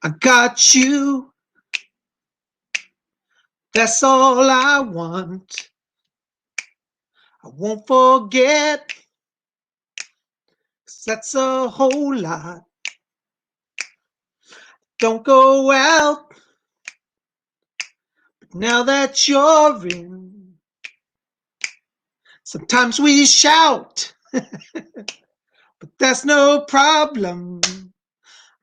I got you. That's all I want. I won't forget. 'Cause that's a whole lot. Don't go out. Now that you're in. Sometimes we shout. But that's no problem.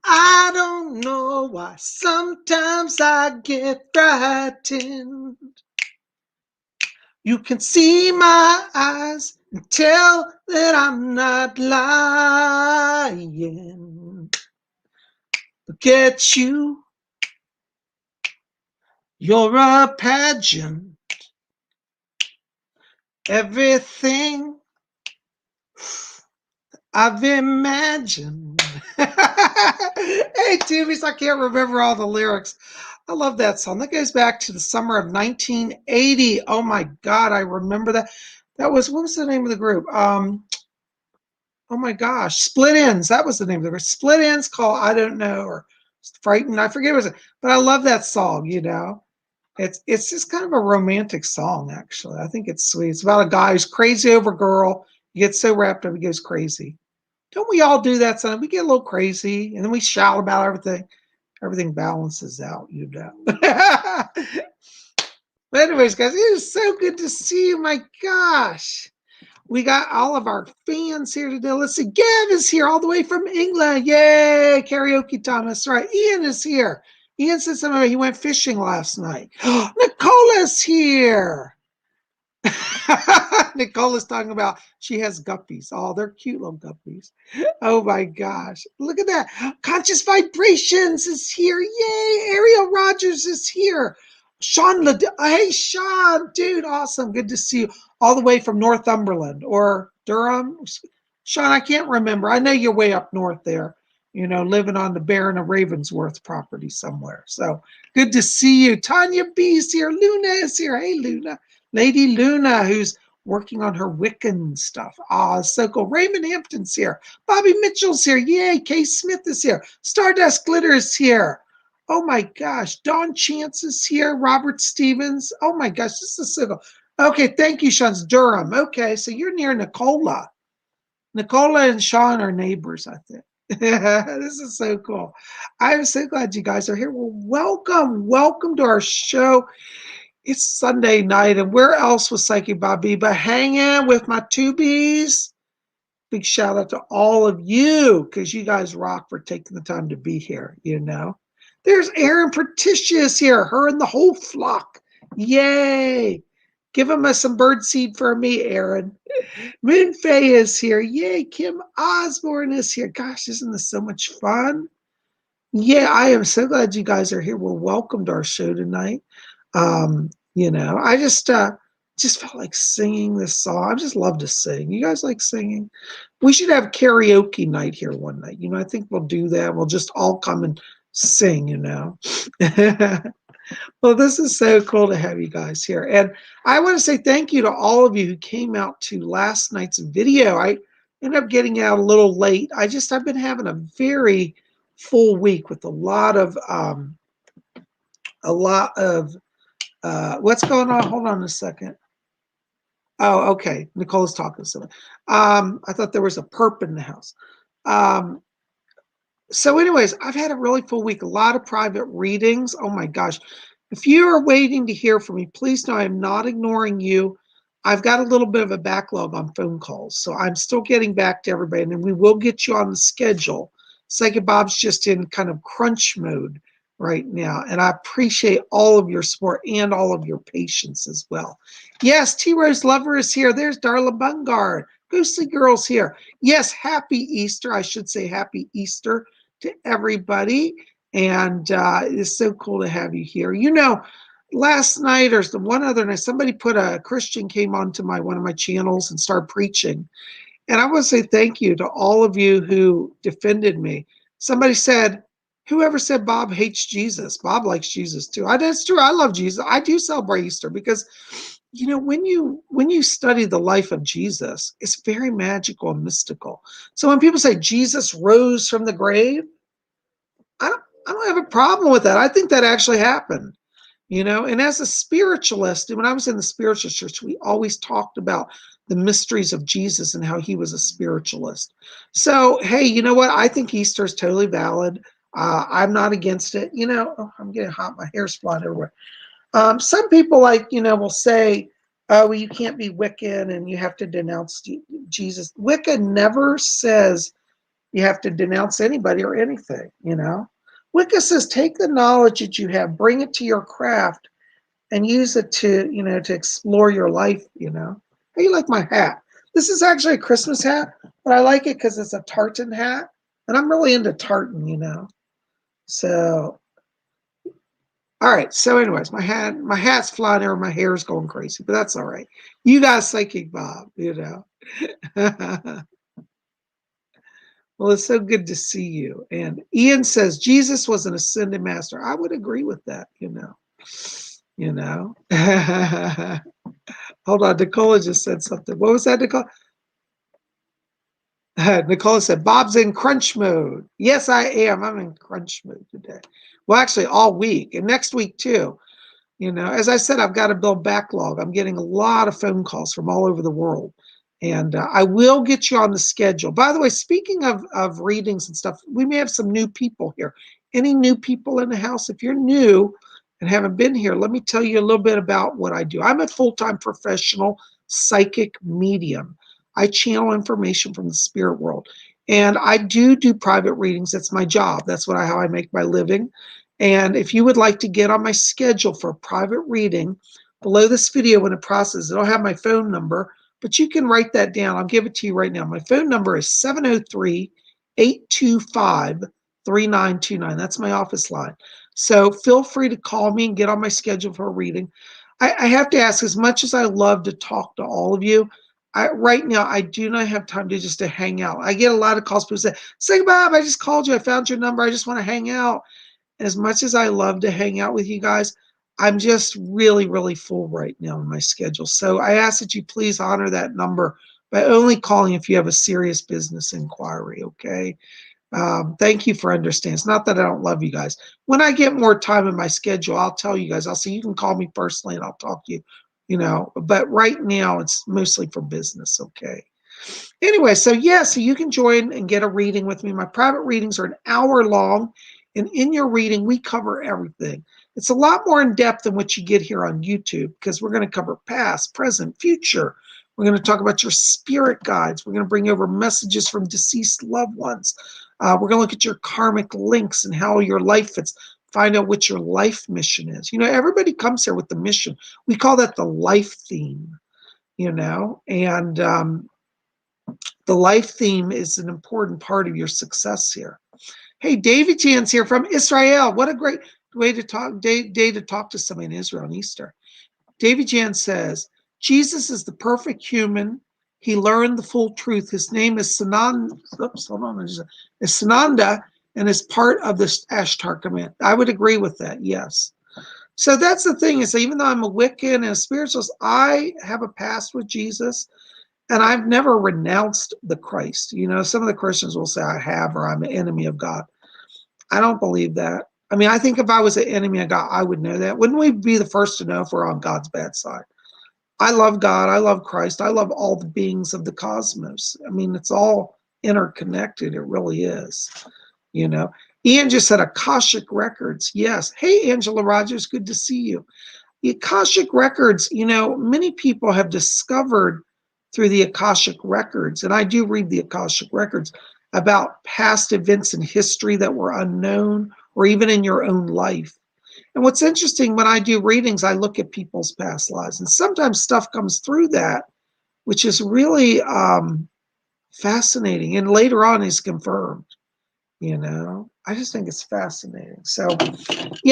I don't know why. Sometimes I get frightened. You can see my eyes and tell that I'm not lying. Look at you. You're a pageant. Everything I've imagined. Hey, Timmy's, I can't remember all the lyrics. I love that song. That goes back to the summer of 1980. Oh my God, I remember that. That was, what was the name of the group? Oh my gosh, Split Ends. That was the name of the group. Split Ends called I Don't Know, or Frightened. I forget what it was, but I love that song, you know. It's just kind of a romantic song, actually. I think it's sweet. It's about a guy who's crazy over a girl. He gets so wrapped up, he goes crazy. Don't we all do that sometimes? We get a little crazy and then we shout about everything. Everything balances out, you know. But anyways, guys, it is so good to see you. My gosh. We got all of our fans here today. Let's see. Gav is here all the way from England. Yay. Karaoke time. That's right. Ian is here. Ian said something. He went fishing last night. Nicola's here. Nicola's talking about she has guppies. Oh, they're cute little guppies. Oh my gosh. Look at that. Conscious Vibrations is here. Yay. Ariel Rogers is here. Sean, hey, Sean, dude, awesome. Good to see you all the way from Northumberland or Durham. Sean, I can't remember. I know you're way up north there, you know, living on the Baron of Ravensworth property somewhere. So good to see you. Tanya B's here. Luna is here. Hey, Luna. Lady Luna, who's working on her Wiccan stuff. Ah, so cool. Raymond Hampton's here. Bobby Mitchell's here. Yay. Kay Smith is here. Stardust Glitter is here. Oh my gosh. Don Chance is here. Robert Stevens. Oh my gosh. This is so cool. Okay. Thank you, Sean. It's Durham. Okay. So you're near Nicola. Nicola and Sean are neighbors, I think. This is so cool. I'm so glad you guys are here. Well, welcome. Welcome to our show. It's Sunday night, and where else was Psychic Bobby but hanging with my tubies? Big shout out to all of you, because you guys rock for taking the time to be here, you know. There's Erin Petitius here, her and the whole flock. Yay. Give them some bird seed for me, Erin. Moon Faye is here. Yay. Kim Osborne is here. Gosh, isn't this so much fun? Yeah, I am so glad you guys are here. Well, welcome to our show tonight. You know, I just felt like singing this song. I just love to sing. You guys like singing? We should have karaoke night here one night. You know, I think we'll do that. We'll just all come and sing, you know. Well, this is so cool to have you guys here. And I want to say thank you to all of you who came out to last night's video. I ended up getting out a little late. I've been having a very full week with a lot of what's going on? Hold on a second. Oh, okay. Nicole's talking to someone. I thought there was a perp in the house. So anyways, I've had a really full week, a lot of private readings. Oh my gosh. If you are waiting to hear from me, please know I'm not ignoring you. I've got a little bit of a backlog on phone calls, so I'm still getting back to everybody, and then we will get you on the schedule. Psychic Bob's just in kind of crunch mode right now, and I appreciate all of your support and all of your patience as well. Yes, T-Rose Lover is here. There's Darla Bungard. Ghostly Girl's here. Yes, happy Easter. I should say happy Easter to everybody. And it's so cool to have you here. You know, last night or the one other night, somebody a Christian came onto one of my channels and started preaching. And I want to say thank you to all of you who defended me. Somebody said, Whoever said Bob hates Jesus? Bob likes Jesus too. That's true. I love Jesus. I do celebrate Easter because, when you study the life of Jesus, it's very magical and mystical. So when people say Jesus rose from the grave, I don't have a problem with that. I think that actually happened. And as a spiritualist, when I was in the spiritualist church, we always talked about the mysteries of Jesus and how he was a spiritualist. So, hey, you know what? I think Easter is totally valid. I'm not against it. I'm getting hot. My hair's flying everywhere. Some people will say, oh, well, you can't be Wiccan and you have to denounce Jesus. Wicca never says you have to denounce anybody or anything. Wicca says take the knowledge that you have, bring it to your craft, and use it to explore your life. How you like my hat? This is actually a Christmas hat, but I like it because it's a tartan hat, and I'm really into tartan. So, all right. So, anyways, my hat's flying over, my hair's going crazy, but that's all right. You guys, Psychic Bob. Well, it's so good to see you. And Ian says Jesus was an ascended master. I would agree with that. You know. Hold on, Nicola just said something. What was that, Nicola? Nicola said, Bob's in crunch mode. Yes, I am. I'm in crunch mode today. Well, actually, all week and next week too. As I said, I've got to build backlog. I'm getting a lot of phone calls from all over the world. And I will get you on the schedule. By the way, speaking of readings and stuff, we may have some new people here. Any new people in the house? If you're new and haven't been here, let me tell you a little bit about what I do. I'm a full-time professional psychic medium. I channel information from the spirit world. And I do private readings. That's my job. That's how I make my living. And if you would like to get on my schedule for a private reading, below this video when it processes, it'll have my phone number, but you can write that down. I'll give it to you right now. My phone number is 703-825-3929. That's my office line. So feel free to call me and get on my schedule for a reading. I have to ask, as much as I love to talk to all of you, right now, I do not have time to hang out. I get a lot of calls. People say, Bob, I just called you. I found your number. I just want to hang out. As much as I love to hang out with you guys, I'm just really, really full right now in my schedule. So I ask that you please honor that number by only calling if you have a serious business inquiry, okay? Thank you for understanding. It's not that I don't love you guys. When I get more time in my schedule, I'll tell you guys. I'll say you can call me personally and I'll talk to you, But right now, it's mostly for business, okay? Anyway, so you can join and get a reading with me. My private readings are an hour long. And in your reading, we cover everything. It's a lot more in depth than what you get here on YouTube because we're going to cover past, present, future. We're going to talk about your spirit guides. We're going to bring over messages from deceased loved ones. We're going to look at your karmic links and how your life fits. Find out what your life mission is. Everybody comes here with the mission. We call that the life theme, and the life theme is an important part of your success here. Hey, David Jan's here from Israel. What a great way to talk, day to talk to somebody in Israel on Easter. David Jan says, Jesus is the perfect human. He learned the full truth. His name is Sananda, and is part of the Ashtar command. I would agree with that, yes. So that's the thing is, even though I'm a Wiccan and a spiritualist, I have a past with Jesus. And I've never renounced the Christ. Some of the Christians will say I have, or I'm an enemy of God. I don't believe that. I mean, I think if I was an enemy of God, I would know that. Wouldn't we be the first to know if we're on God's bad side? I love God. I love Christ. I love all the beings of the cosmos. I mean, it's all interconnected. It really is. Ian just said Akashic Records. Yes. Hey, Angela Rogers. Good to see you. The Akashic Records, many people have discovered through the Akashic Records, and I do read the Akashic Records, about past events in history that were unknown or even in your own life. And what's interesting, when I do readings, I look at people's past lives, and sometimes stuff comes through that, which is really fascinating, and later on is confirmed. I just think it's fascinating. So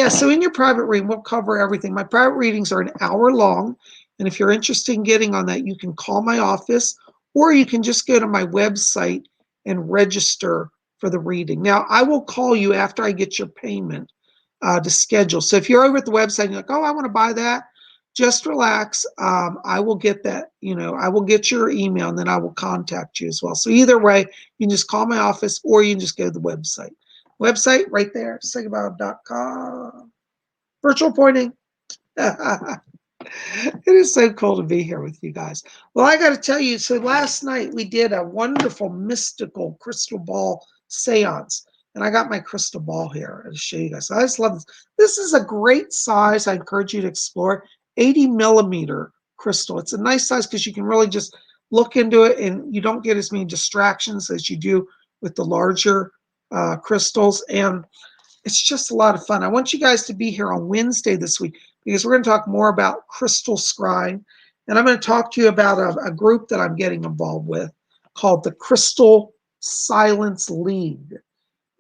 so in your private reading, we'll cover everything. My private readings are an hour long. And if you're interested in getting on that, you can call my office, or you can just go to my website and register for the reading. Now, I will call you after I get your payment to schedule. So if you're over at the website and you're like, oh, I want to buy that, just relax. I will get that, I will get your email and then I will contact you as well. So either way, you can just call my office or you can just go to the website. Website right there, psychicbob.com. Virtual pointing. It is so cool to be here with you guys. Well, I got to tell you, so last night we did a wonderful mystical crystal ball seance. And I got my crystal ball here to show you guys. So I just love this. This is a great size. I encourage you to explore. 80 millimeter crystal. It's a nice size because you can really just look into it and you don't get as many distractions as you do with the larger crystals. And it's just a lot of fun. I want you guys to be here on Wednesday this week because we're going to talk more about crystal scrying. And I'm going to talk to you about a group that I'm getting involved with called the Crystal Silence League.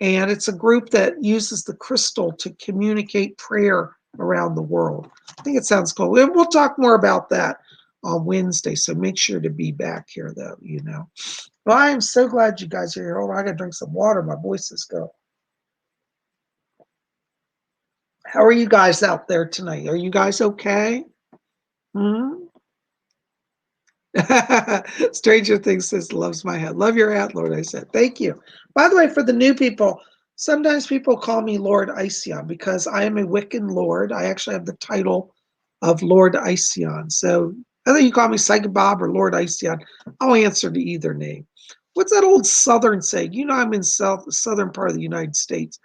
And it's a group that uses the crystal to communicate prayer around the world. I think it sounds cool. And we'll talk more about that on Wednesday. So make sure to be back here, though, Well, I am so glad you guys are here. Oh, I got to drink some water. My voice is going. How are you guys out there tonight? Are you guys okay? Stranger Things says, loves my hat. Love your hat, Lord, I said. Thank you. By the way, for the new people, sometimes people call me Lord Iceon because I am a Wiccan Lord. I actually have the title of Lord Iceon. So whether you call me Psychic Bob or Lord Iceon, I'll answer to either name. What's that old Southern saying? I'm in southern part of the United States.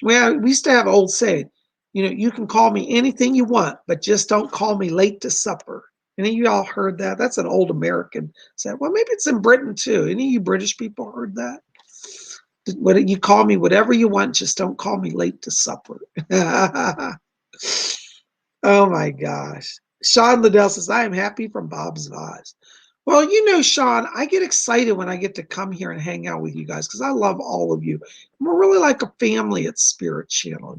We used to have an old saying, you can call me anything you want, but just don't call me late to supper. Any of you all heard that? That's an old American saying. Well, maybe it's in Britain too. Any of you British people heard that? You call me whatever you want, just don't call me late to supper. Oh my gosh. Sean Liddell says, I am happy from Bob's Vibes. Well, Sean, I get excited when I get to come here and hang out with you guys because I love all of you. We're really like a family at Spirit Channel,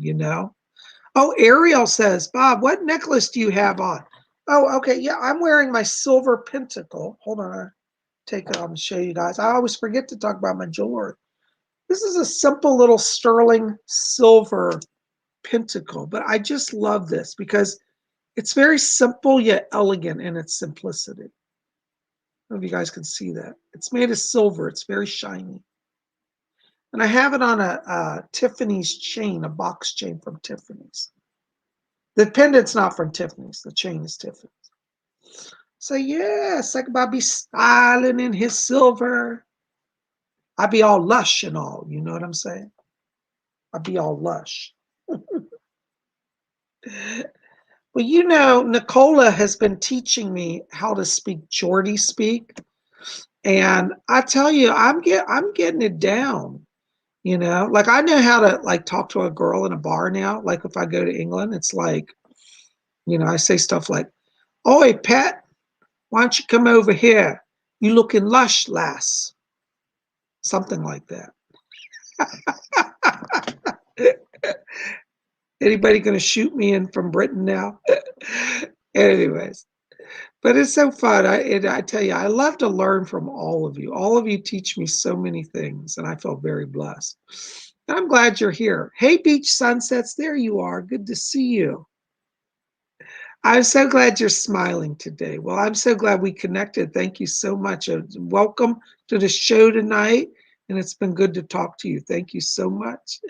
Oh, Ariel says, Bob, what necklace do you have on? Oh, okay. Yeah, I'm wearing my silver pentacle. Hold on. I'll take it off and show you guys. I always forget to talk about my jewelry. This is a simple little sterling silver pentacle, but I just love this because it's very simple yet elegant in its simplicity. I don't know if you guys can see that. It's made of silver. It's very shiny. And I have it on a Tiffany's chain, a box chain from Tiffany's. The pendant's not from Tiffany's. The chain is Tiffany's. So yeah, Psychic Bob be styling in his silver. I be all lush and all. You know what I'm saying? I be all lush. Well, Nicola has been teaching me how to speak Geordie speak. And I tell you, I'm getting it down. Like I know how to talk to a girl in a bar now. Like if I go to England, it's like, I say stuff like, "Oi, Pat, why don't you come over here? You looking lush, lass." Something like that. Anybody going to shoot me in from Britain now? Anyways, but it's so fun. I tell you, I love to learn from all of you. All of you teach me so many things, and I feel very blessed. And I'm glad you're here. Hey, Beach Sunsets, there you are. Good to see you. I'm so glad you're smiling today. Well, I'm so glad we connected. Thank you so much. Welcome to the show tonight, and it's been good to talk to you. Thank you so much.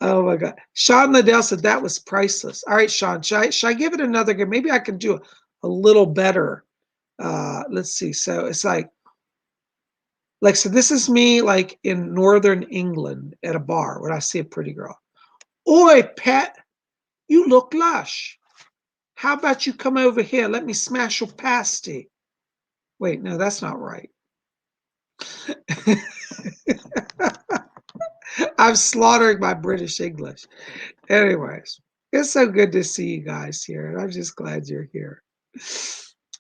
Oh my God. Sean Liddell said that was priceless. All right, Sean, should I give it another go? Maybe I can do a little better. Let's see. So it's so this is me like in Northern England at a bar when I see a pretty girl. Oi, Pat, you look lush. How about you come over here? Let me smash your pasty. Wait, no, that's not right. I'm slaughtering my British English. Anyways, it's so good to see you guys here. And I'm just glad you're here.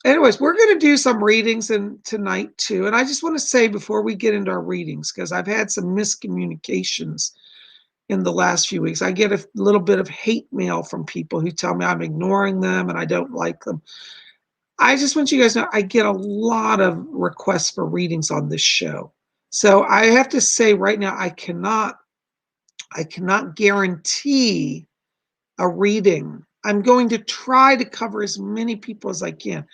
Anyways, we're going to do some readings tonight too. And I just want to say before we get into our readings, because I've had some miscommunications in the last few weeks. I get a little bit of hate mail from people who tell me I'm ignoring them and I don't like them. I just want you guys to know I get a lot of requests for readings on this show. So I have to say right now, I cannot guarantee a reading. I'm going to try to cover as many people as I can.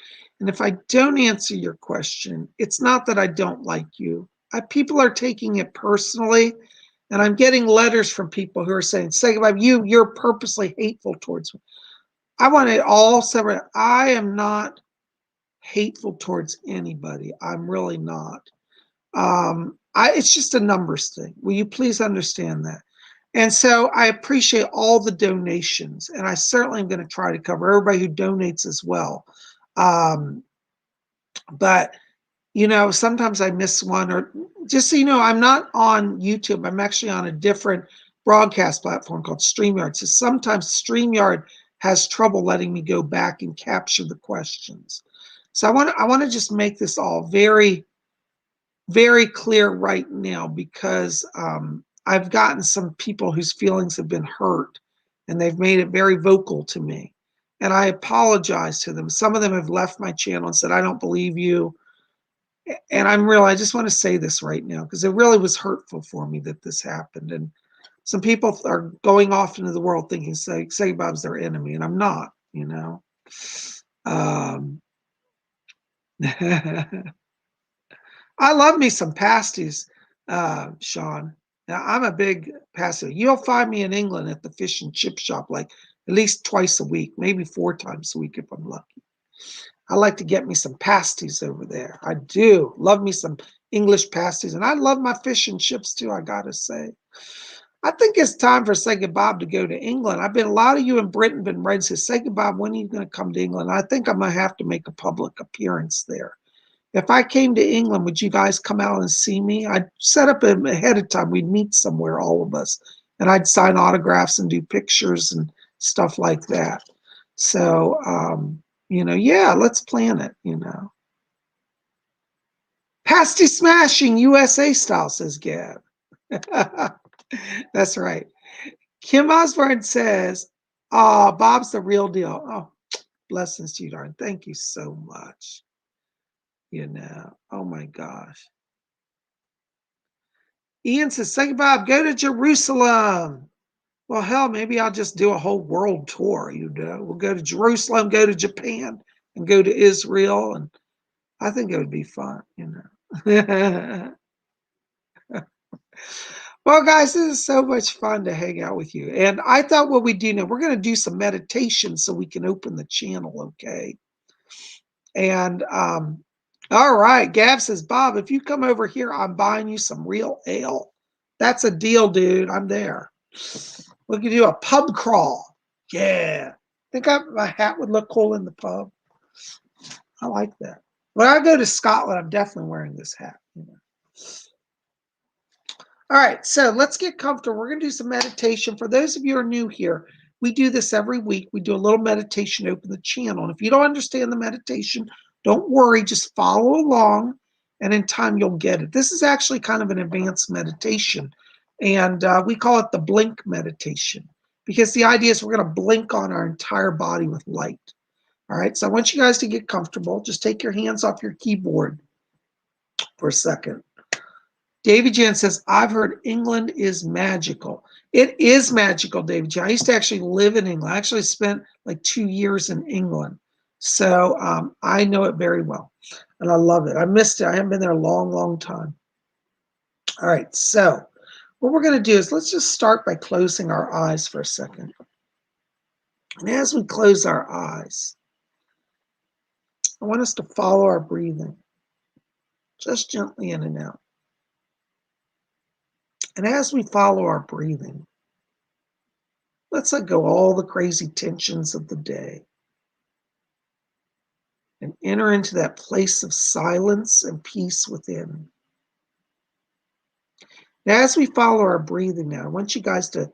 And if I don't answer your question, it's not that I don't like you. People are taking it personally, and I'm getting letters from people who are saying, "Say about you're purposely hateful towards me." I want it all separate. I am not hateful towards anybody. I'm really not. It's just a numbers thing. Will you please understand that? And so I appreciate all the donations, and I certainly am going to try to cover everybody who donates as well. But sometimes I miss one, or just so you know, I'm not on YouTube. I'm actually on a different broadcast platform called StreamYard. So sometimes StreamYard has trouble letting me go back and capture the questions. So I want to just make this all very, very clear right now, because I've gotten some people whose feelings have been hurt, and they've made it very vocal to me. And I apologize to them. Some of them have left my channel and said, "I don't believe you." And I just want to say this right now, because it really was hurtful for me that this happened. And some people are going off into the world thinking Say Bob's their enemy, and I'm not, I love me some pasties, Sean. Now, I'm a big pasty. You'll find me in England at the fish and chip shop like at least twice a week, maybe 4 times a week if I'm lucky. I like to get me some pasties over there. I do. Love me some English pasties. And I love my fish and chips too, I got to say. I think it's time for Psychic Bob to go to England. A lot of you in Britain been writing, says, Psychic Bob, when are you going to come to England? I think I'm going to have to make a public appearance there. If I came to England, would you guys come out and see me? I'd set up ahead of time. We'd meet somewhere, all of us, and I'd sign autographs and do pictures and stuff like that. So, yeah, let's plan it, Pasty smashing USA style, says Gab. That's right. Kim Osborne says, "Oh, Bob's the real deal." Oh, blessings to you, darling. Thank you so much. Oh my gosh. Ian says, "Say, Bob, go to Jerusalem." Well, hell, maybe I'll just do a whole world tour. We'll go to Jerusalem, go to Japan, and go to Israel, and I think it would be fun. Well, guys, this is so much fun to hang out with you. And I thought what we do now, we're going to do some meditation so we can open the channel, okay? And all right, Gav says, "Bob, if you come over here, I'm buying you some real ale." That's a deal, dude. I'm there. We could do a pub crawl. Yeah. Think my hat would look cool in the pub. I like that. When I go to Scotland, I'm definitely wearing this hat. All right, so let's get comfortable. We're going to do some meditation. For those of you who are new here, we do this every week. We do a little meditation to open the channel. And if you don't understand the meditation, don't worry. Just follow along, and in time, you'll get it. This is actually kind of an advanced meditation, and we call it the blink meditation, because the idea is we're going to blink on our entire body with light. All right, so I want you guys to get comfortable. Just take your hands off your keyboard for a second. David Jan says, "I've heard England is magical." It is magical, David Jan. I used to actually live in England. I actually spent like 2 years in England. So I know it very well, and I love it. I missed it. I haven't been there a long, long time. All right, so what we're going to do is let's just start by closing our eyes for a second. And as we close our eyes, I want us to follow our breathing, just gently in and out. And as we follow our breathing, let's let go all the crazy tensions of the day and enter into that place of silence and peace within. Now, as we follow our breathing now, I want you guys to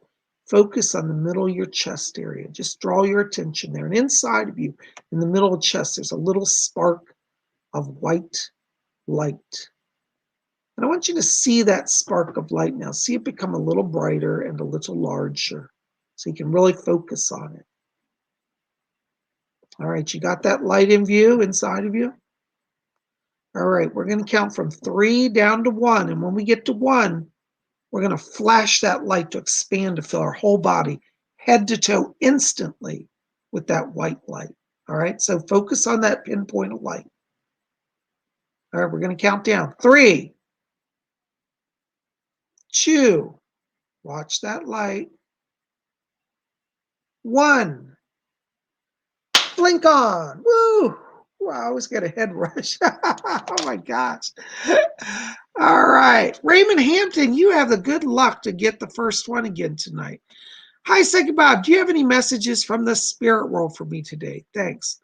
focus on the middle of your chest area. Just draw your attention there. And inside of you, in the middle of the chest, there's a little spark of white light. And I want you to see that spark of light now. See it become a little brighter and a little larger, so you can really focus on it. All right, you got that light in view inside of you? All right, we're going to count from 3 down to 1. And when we get to 1, we're going to flash that light to expand to fill our whole body, head to toe, instantly with that white light. All right, so focus on that pinpoint of light. All right, we're going to count down. 3, 2, watch that light. 1, blink on. Woo! I always get a head rush. Oh my gosh. All right. Raymond Hampton, you have the good luck to get the first one again tonight. Hi, Psychic Bob. Do you have any messages from the spirit world for me today? Thanks.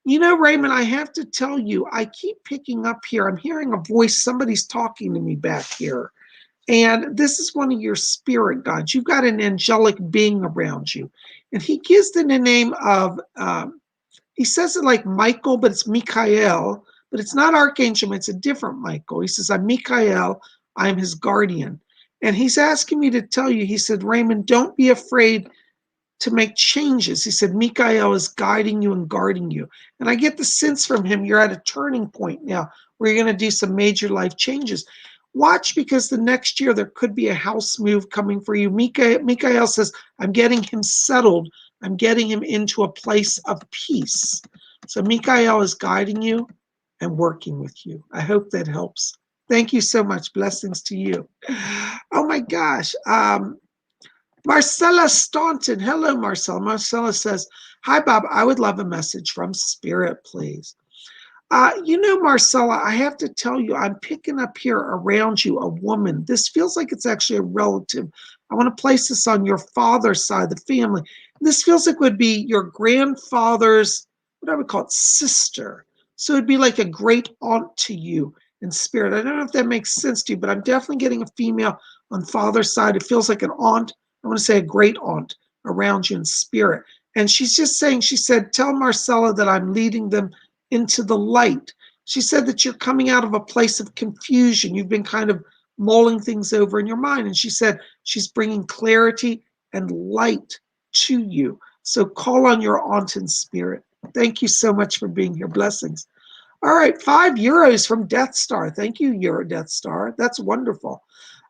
You know, Raymond, I have to tell you, I keep picking up here. I'm hearing a voice. Somebody's talking to me back here. And this is one of your spirit guides. You've got an angelic being around you. And he gives it the name of, he says it like Michael, but it's Michael. But it's not Archangel, it's a different Michael. He says, I'm Michael, I'm his guardian. And he's asking me to tell you, he said, Raymond, don't be afraid to make changes. He said, Michael is guiding you and guarding you. And I get the sense from him, you're at a turning point now where you're going to do some major life changes. Watch, because the next year there could be a house move coming for you. Michael says, I'm getting him settled. I'm getting him into a place of peace. So Michael is guiding you and working with you. I hope that helps. Thank you so much. Blessings to you. Oh my gosh. Marcella Staunton. Hello, Marcella. Marcella says, hi, Bob. I would love a message from Spirit, please. You know, Marcella, I have to tell you, I'm picking up here around you a woman. This feels like it's actually a relative. I want to place this on your father's side of the family. This feels like it would be your grandfather's, what I would call it, sister. So it'd be like a great aunt to you in spirit. I don't know if that makes sense to you, but I'm definitely getting a female on father's side. It feels like an aunt. I want to say a great aunt around you in spirit. And she's just saying, she said, tell Marcella that I'm leading them into the light. She said that you're coming out of a place of confusion. You've been kind of mulling things over in your mind. And she said she's bringing clarity and light to you. So call on your aunt in spirit. Thank you so much for being here. Blessings. All right, €5 from Death Star. Thank you, Euro Death Star. That's wonderful.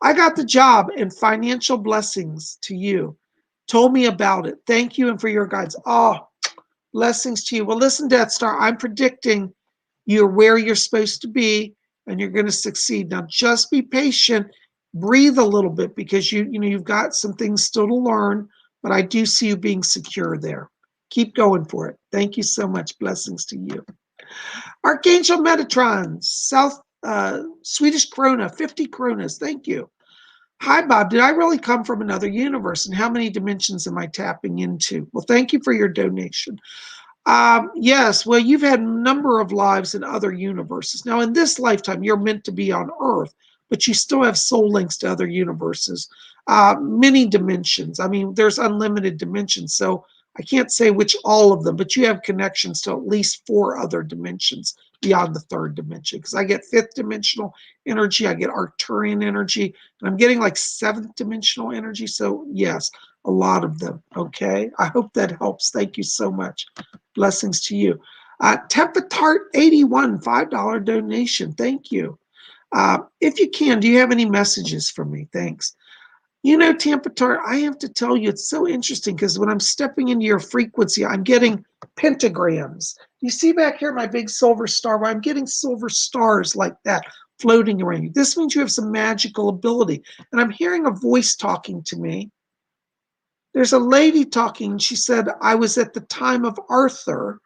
I got the job, and financial blessings to you. Told me about it. Thank you, and for your guides. Oh, blessings to you. Well, listen, Death Star, I'm predicting you're where you're supposed to be, and you're going to succeed. Now, just be patient. Breathe a little bit, because you've got some things still to learn, but I do see you being secure there. Keep going for it. Thank you so much. Blessings to you. Archangel Metatron, South Swedish krona, 50 kronas. Thank you. Hi, Bob. Did I really come from another universe? And how many dimensions am I tapping into? Well, thank you for your donation. Yes, well, you've had a number of lives in other universes. Now, in this lifetime, you're meant to be on Earth, but you still have soul links to other universes, many dimensions. I mean, there's unlimited dimensions. So I can't say which all of them, but you have connections to at least 4 other dimensions beyond the 3rd dimension. Because I get 5th dimensional energy, I get Arcturian energy, and I'm getting like 7th dimensional energy. So yes, a lot of them. Okay, I hope that helps. Thank you so much. Blessings to you. Tempatart 81, $5 donation. Thank you. If you can, do you have any messages for me? Thanks. You know, Tempatart, I have to tell you, it's so interesting, because when I'm stepping into your frequency, I'm getting pentagrams. You see back here my big silver star? Well, I'm getting silver stars like that floating around you. This means you have some magical ability. And I'm hearing a voice talking to me. There's a lady talking. She said, I was at the time of Arthur.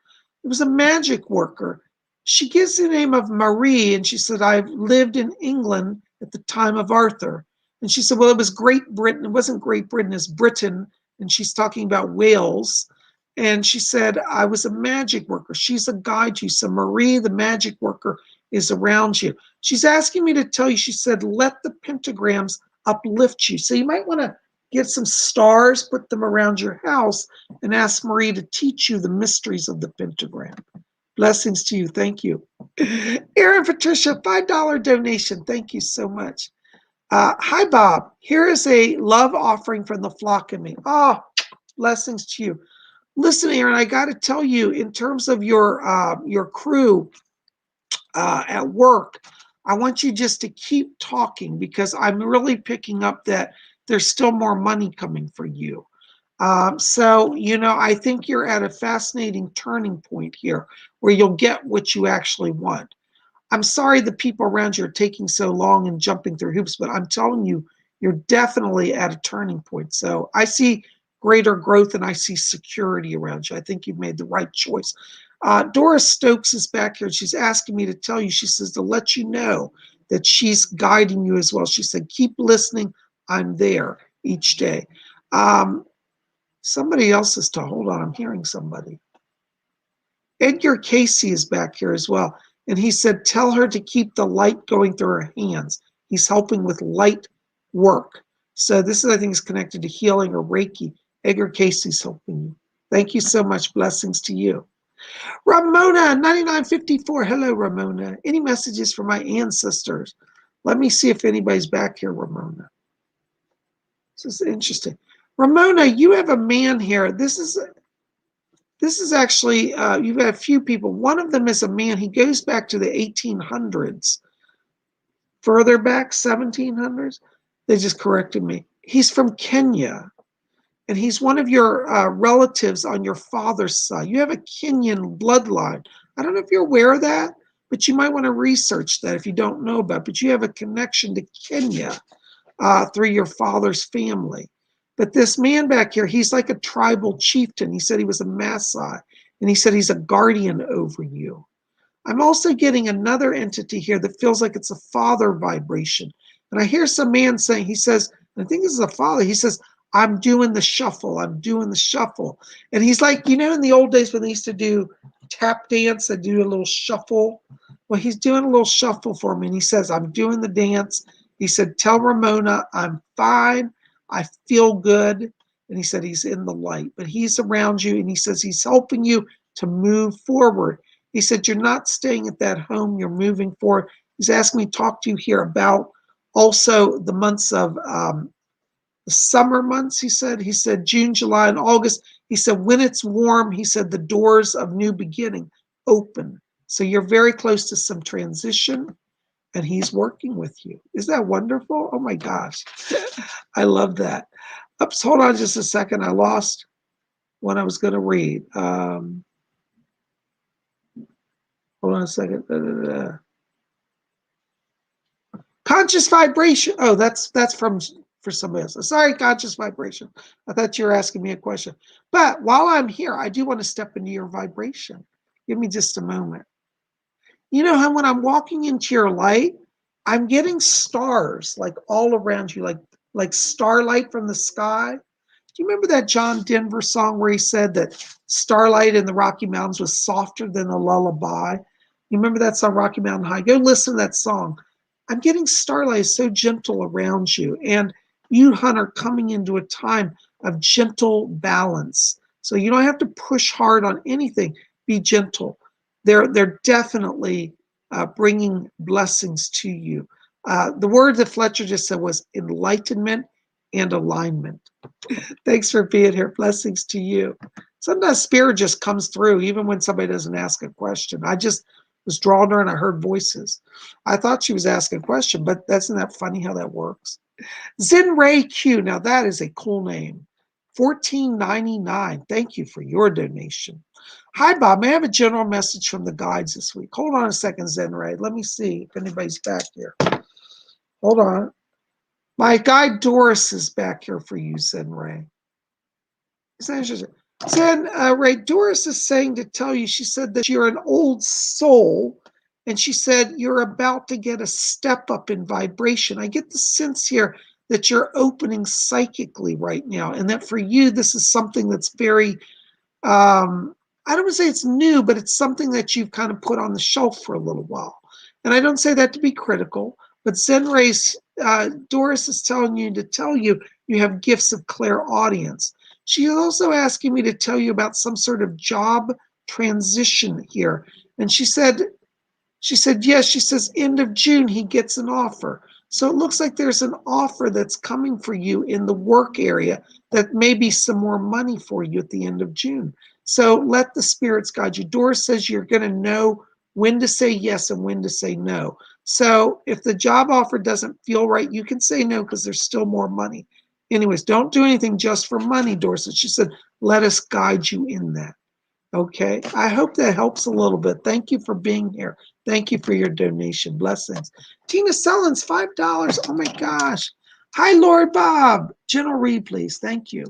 It was a magic worker. She gives the name of Marie, and she said, I've lived in England at the time of Arthur. And she said, well, it was Great Britain. It wasn't Great Britain, it's Britain. And she's talking about Wales. And she said, I was a magic worker. She's a guide to you. So Marie, the magic worker, is around you. She's asking me to tell you, she said, let the pentagrams uplift you. So you might want to get some stars, put them around your house, and ask Marie to teach you the mysteries of the pentagram. Blessings to you. Thank you. Aaron Patricia, $5 donation. Thank you so much. Hi, Bob. Here is a love offering from the flock of me. Oh, blessings to you. Listen, Aaron, I got to tell you, in terms of your crew, at work, I want you just to keep talking because I'm really picking up that there's still more money coming for you. So, I think you're at a fascinating turning point here where you'll get what you actually want. I'm sorry the people around you are taking so long and jumping through hoops, but I'm telling you, you're definitely at a turning point. So I see greater growth and I see security around you. I think you've made the right choice. Doris Stokes is back here. She's asking me to tell you, she says, to let you know that she's guiding you as well. She said, keep listening. I'm there each day. Somebody else is to hold on. I'm hearing somebody. Edgar Casey is back here as well. And he said, tell her to keep the light going through her hands. He's helping with light work. So this is, I think, is connected to healing or Reiki. Edgar Casey's helping you. Thank you so much. Blessings to you. Ramona, 9954. Hello, Ramona. Any messages for my ancestors? Let me see if anybody's back here, Ramona. This is interesting. Ramona, you have a man here. This is actually, you've got a few people. One of them is a man. He goes back to the 1800s. Further back, 1700s. They just corrected me. He's from Kenya. And he's one of your relatives on your father's side. You have a Kenyan bloodline. I don't know if you're aware of that, but you might want to research that if you don't know about it. But you have a connection to Kenya through your father's family. But this man back here, he's like a tribal chieftain. He said he was a Maasai, and he said he's a guardian over you. I'm also getting another entity here that feels like it's a father vibration. And I hear some man saying, he says, I think this is a father, he says, I'm doing the shuffle, I'm doing the shuffle. And he's like, in the old days when they used to do tap dance, they do a little shuffle. Well, he's doing a little shuffle for me. And he says, I'm doing the dance. He said, tell Ramona I'm fine. I feel good. And he said, he's in the light, but he's around you. And he says, he's helping you to move forward. He said, you're not staying at that home. You're moving forward. He's asking me to talk to you here about also the months of the summer months, he said June, July, and August. He said, when it's warm, he said, the doors of new beginning open. So you're very close to some transition and he's working with you. Is that wonderful? Oh my gosh. I love that. Oops, hold on just a second. I lost what I was going to read. Hold on a second. Conscious vibration. Oh, that's for somebody else. Sorry, conscious vibration. I thought you were asking me a question. But while I'm here, I do want to step into your vibration. Give me just a moment. You know how when I'm walking into your light, I'm getting stars like all around you, like starlight from the sky. Do you remember that John Denver song where he said that starlight in the Rocky Mountains was softer than a lullaby? You remember that song, Rocky Mountain High? Go listen to that song. I'm getting starlight so gentle around you. And you, Hun, are coming into a time of gentle balance. So you don't have to push hard on anything. Be gentle. They're definitely bringing blessings to you. The word that Fletcher just said was enlightenment and alignment. Thanks for being here. Blessings to you. Sometimes spirit just comes through, even when somebody doesn't ask a question. I just was drawn to her and I heard voices. I thought she was asking a question, but isn't that funny how that works? Zen Ray Q. Now that is a cool name. $14.99. Thank you for your donation. Hi, Bob. May I have a general message from the guides this week? Hold on a second, Zen Ray. Let me see if anybody's back here. Hold on. My guide Doris is back here for you, Zen Ray. Zen Ray, Doris is saying to tell you, she said that you're an old soul, and she said you're about to get a step up in vibration. I get the sense here that you're opening psychically right now, and that for you, this is something that's very, I don't want to say it's new, but it's something that you've kind of put on the shelf for a little while. And I don't say that to be critical, but Zen Ray's, Doris is telling you to tell you you have gifts of clairaudience. She is also asking me to tell you about some sort of job transition here. And she said, yes, she says, end of June, he gets an offer. So it looks like there's an offer that's coming for you in the work area that may be some more money for you at the end of June. So let the spirits guide you. Doris says you're going to know when to say yes and when to say no. So if the job offer doesn't feel right, you can say no because there's still more money. Anyways, don't do anything just for money, Dorset. She said, let us guide you in that. Okay. I hope that helps a little bit. Thank you for being here. Thank you for your donation. Blessings. Tina Sellens, $5. Oh my gosh. Hi, Lord Bob. General Reed, please. Thank you.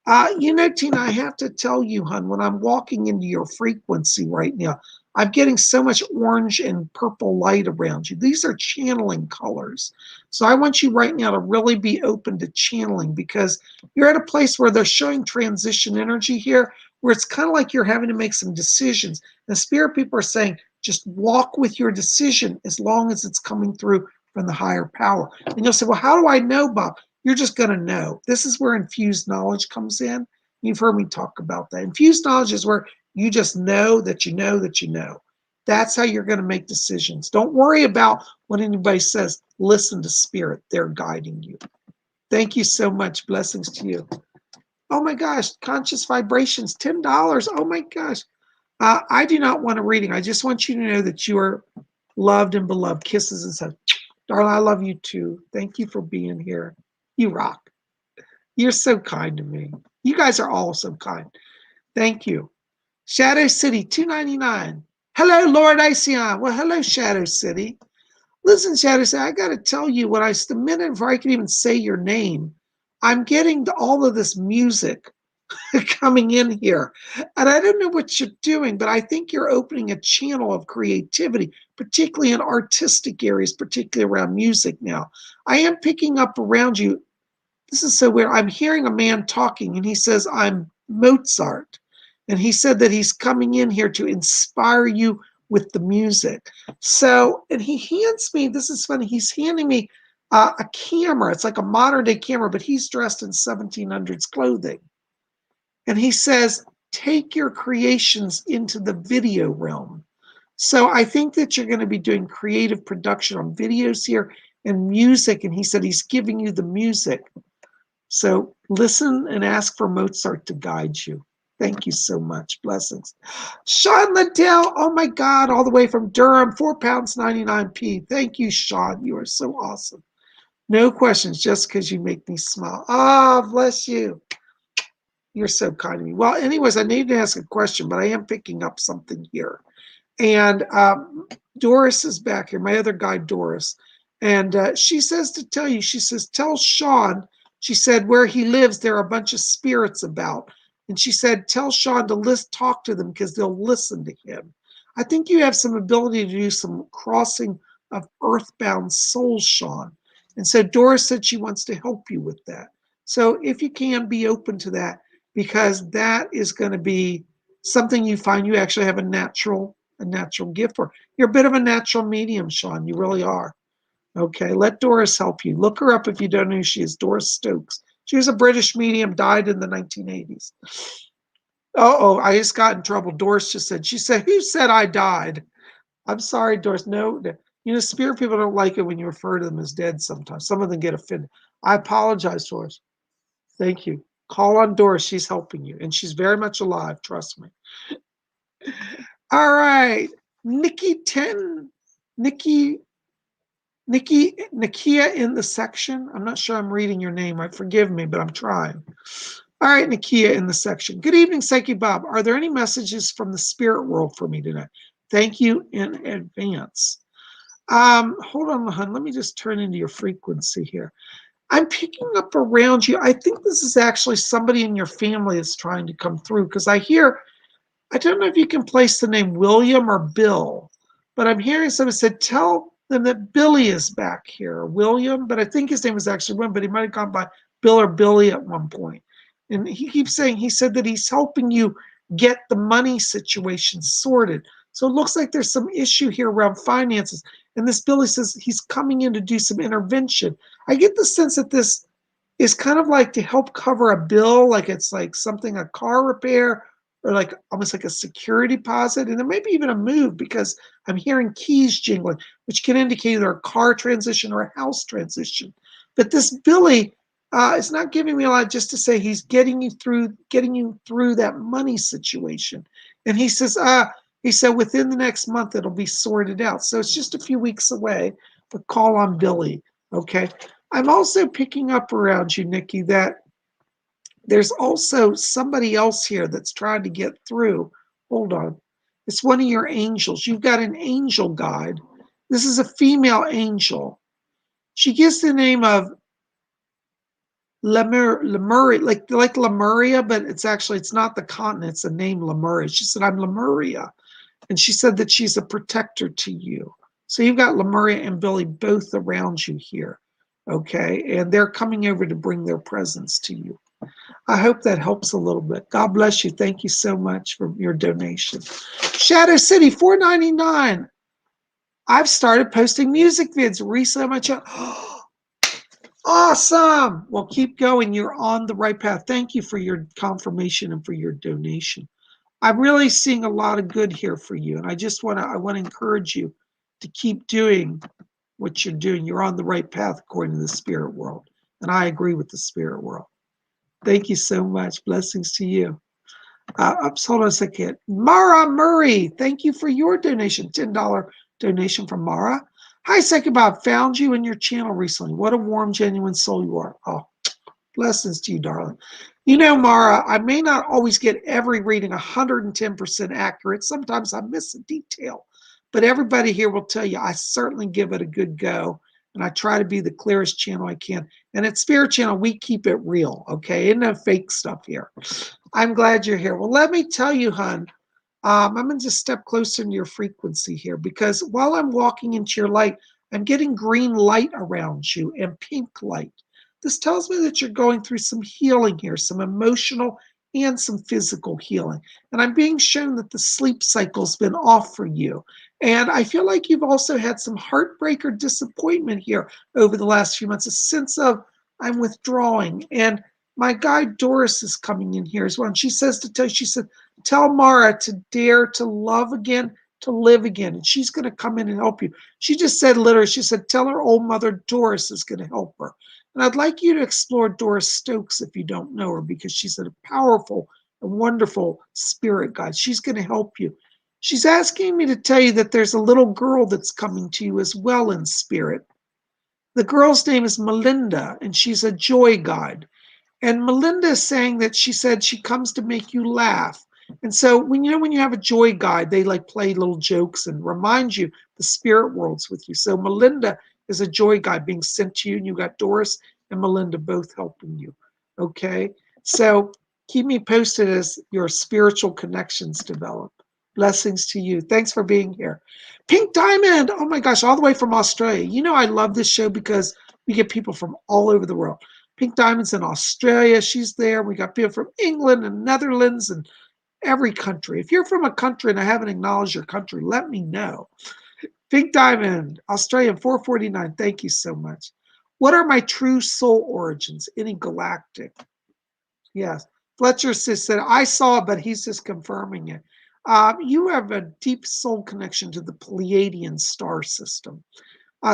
Tina, I have to tell you, hon, when I'm walking into your frequency right now, I'm getting so much orange and purple light around you. These are channeling colors. So I want you right now to really be open to channeling because you're at a place where they're showing transition energy here, where it's kind of like you're having to make some decisions. The spirit people are saying, just walk with your decision as long as it's coming through from the higher power. And you'll say, well, how do I know, Bob? You're just going to know. This is where infused knowledge comes in. You've heard me talk about that. Infused knowledge is where you just know that you know that you know. That's how you're going to make decisions. Don't worry about what anybody says. Listen to spirit. They're guiding you. Thank you so much. Blessings to you. Oh my gosh. Conscious vibrations, $10. Oh my gosh. I do not want a reading. I just want you to know that you are loved and beloved. Kisses and stuff. Darling, I love you too. Thank you for being here. You rock. You're so kind to me. You guys are all so kind. Thank you. Shadow City, $2.99. Hello, Lord Iceon. Well, hello, Shadow City. Listen, Shadow City, I got to tell you, the minute before I can even say your name, I'm getting all of this music coming in here. And I don't know what you're doing, but I think you're opening a channel of creativity, particularly in artistic areas, particularly around music now. I am picking up around you. This is so weird. I'm hearing a man talking and he says, I'm Mozart. And he said that he's coming in here to inspire you with the music. So, and he hands me, this is funny, he's handing me a camera. It's like a modern day camera, but he's dressed in 1700s clothing. And he says, take your creations into the video realm. So I think that you're going to be doing creative production on videos here and music. And he said he's giving you the music. So listen and ask for Mozart to guide you. Thank you so much. Blessings. Sean Liddell, oh my God, all the way from Durham, £4.99. Thank you, Sean. You are so awesome. No questions, just because you make me smile. Ah, oh, bless you. You're so kind to me. Well, anyways, I need to ask a question, but I am picking up something here. And Doris is back here, my other guide, Doris. And she says to tell you, she says, tell Sean, she said, where he lives, there are a bunch of spirits about. And she said, tell Sean to talk to them because they'll listen to him. I think you have some ability to do some crossing of earthbound souls, Sean. And so Doris said she wants to help you with that. So if you can, be open to that because that is going to be something you find you actually have a natural gift for. You're a bit of a natural medium, Sean. You really are. Okay, let Doris help you. Look her up if you don't know who she is. Doris Stokes. She was a British medium, died in the 1980s. Oh, I just got in trouble. Doris just said, she said, who said I died? I'm sorry, Doris. No, spirit people don't like it when you refer to them as dead sometimes. Some of them get offended. I apologize, Doris. Thank you. Call on Doris. She's helping you, and she's very much alive. Trust me. All right. Nikia in the section. I'm not sure I'm reading your name. Forgive me, but I'm trying. All right, Nikia in the section. Good evening, Psychic Bob. Are there any messages from the spirit world for me tonight? Thank you in advance. Hold on, hon. Let me just turn into your frequency here. I'm picking up around you. I think this is actually somebody in your family that's trying to come through because I don't know if you can place the name William or Bill, but I'm hearing somebody said, tell them that Billy is back here, William, but I think his name was actually William, but he might have gone by Bill or Billy at one point. And he keeps saying, he said that he's helping you get the money situation sorted. So it looks like there's some issue here around finances. And this Billy says he's coming in to do some intervention. I get the sense that this is kind of like to help cover a bill, like it's like something, a car repair, or like almost like a security deposit. And there may be even a move because I'm hearing keys jingling, which can indicate either a car transition or a house transition. But this Billy is not giving me a lot just to say he's getting you through that money situation. And he says, He said within the next month it'll be sorted out. So it's just a few weeks away, but call on Billy. Okay. I'm also picking up around you, Nikki, that there's also somebody else here that's trying to get through. Hold on. It's one of your angels. You've got an angel guide. This is a female angel. She gives the name of Lemuria, like Lemuria, but it's not the continent, it's the name Lemuria. She said, I'm Lemuria. And she said that she's a protector to you. So you've got Lemuria and Billy both around you here. Okay. And they're coming over to bring their presence to you. I hope that helps a little bit. God bless you. Thank you so much for your donation. Shadow City, $4.99. I've started posting music vids recently on my channel. Awesome. Well, keep going. You're on the right path. Thank you for your confirmation and for your donation. I'm really seeing a lot of good here for you. And I want to encourage you to keep doing what you're doing. You're on the right path according to the spirit world. And I agree with the spirit world. Thank you so much. Blessings to you. Hold on a second. Mara Murray, thank you for your donation. $10 donation from Mara. Hi, PsychicBob. Found you in your channel recently. What a warm, genuine soul you are. Oh, blessings to you, darling. You know, Mara, I may not always get every reading 110% accurate. Sometimes I miss a detail. But everybody here will tell you I certainly give it a good go. And I try to be the clearest channel I can. And at Spirit Channel, we keep it real, okay? Ain't no fake stuff here. I'm glad you're here. Well, let me tell you, hon, I'm going to just step closer to your frequency here because while I'm walking into your light, I'm getting green light around you and pink light. This tells me that you're going through some healing here, some emotional and some physical healing. And I'm being shown that the sleep cycle's been off for you. And I feel like you've also had some heartbreak or disappointment here over the last few months, a sense of I'm withdrawing. And my guide Doris is coming in here as well. And she says she said, tell Mara to dare to love again, to live again. And she's going to come in and help you. She just said literally, she said, tell her old mother Doris is going to help her. And I'd like you to explore Doris Stokes if you don't know her, because she's a powerful and wonderful spirit guide. She's going to help you. She's asking me to tell you that there's a little girl that's coming to you as well in spirit. The girl's name is Melinda, and she's a joy guide. And Melinda is saying that she said she comes to make you laugh. And so when you have a joy guide, they like play little jokes and remind you the spirit world's with you. So Melinda is a joy guide being sent to you, and you got Doris and Melinda both helping you. Okay. So keep me posted as your spiritual connections develop. Blessings to you. Thanks for being here. Pink Diamond. Oh my gosh, all the way from Australia. You know, I love this show because we get people from all over the world. Pink Diamond's in Australia. She's there. We got people from England and Netherlands and every country. If you're from a country and I haven't acknowledged your country, let me know. Pink Diamond, Australian, 449. Thank you so much. What are my true soul origins? Any galactic? Yes. Fletcher said, I saw it, but he's just confirming it. You have a deep soul connection to the Pleiadian star system.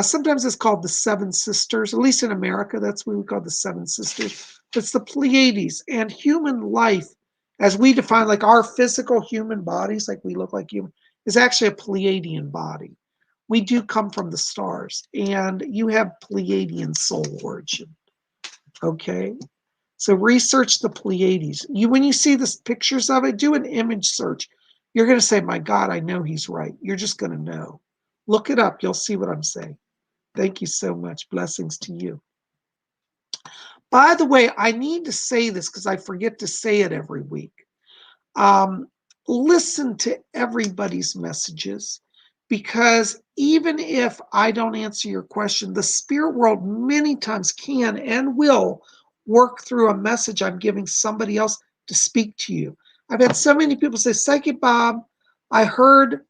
Sometimes it's called the Seven Sisters, at least in America, that's what we call the Seven Sisters. It's the Pleiades, and human life, as we define like our physical human bodies, like we look like human, is actually a Pleiadian body. We do come from the stars, and you have Pleiadian soul origin. Okay? So research the Pleiades. When you see the pictures of it, do an image search. You're going to say, my God, I know he's right. You're just going to know. Look it up. You'll see what I'm saying. Thank you so much. Blessings to you. By the way, I need to say this because I forget to say it every week. Listen to everybody's messages, because even if I don't answer your question, the spirit world many times can and will work through a message I'm giving somebody else to speak to you. I've had so many people say, PsychicBob, I heard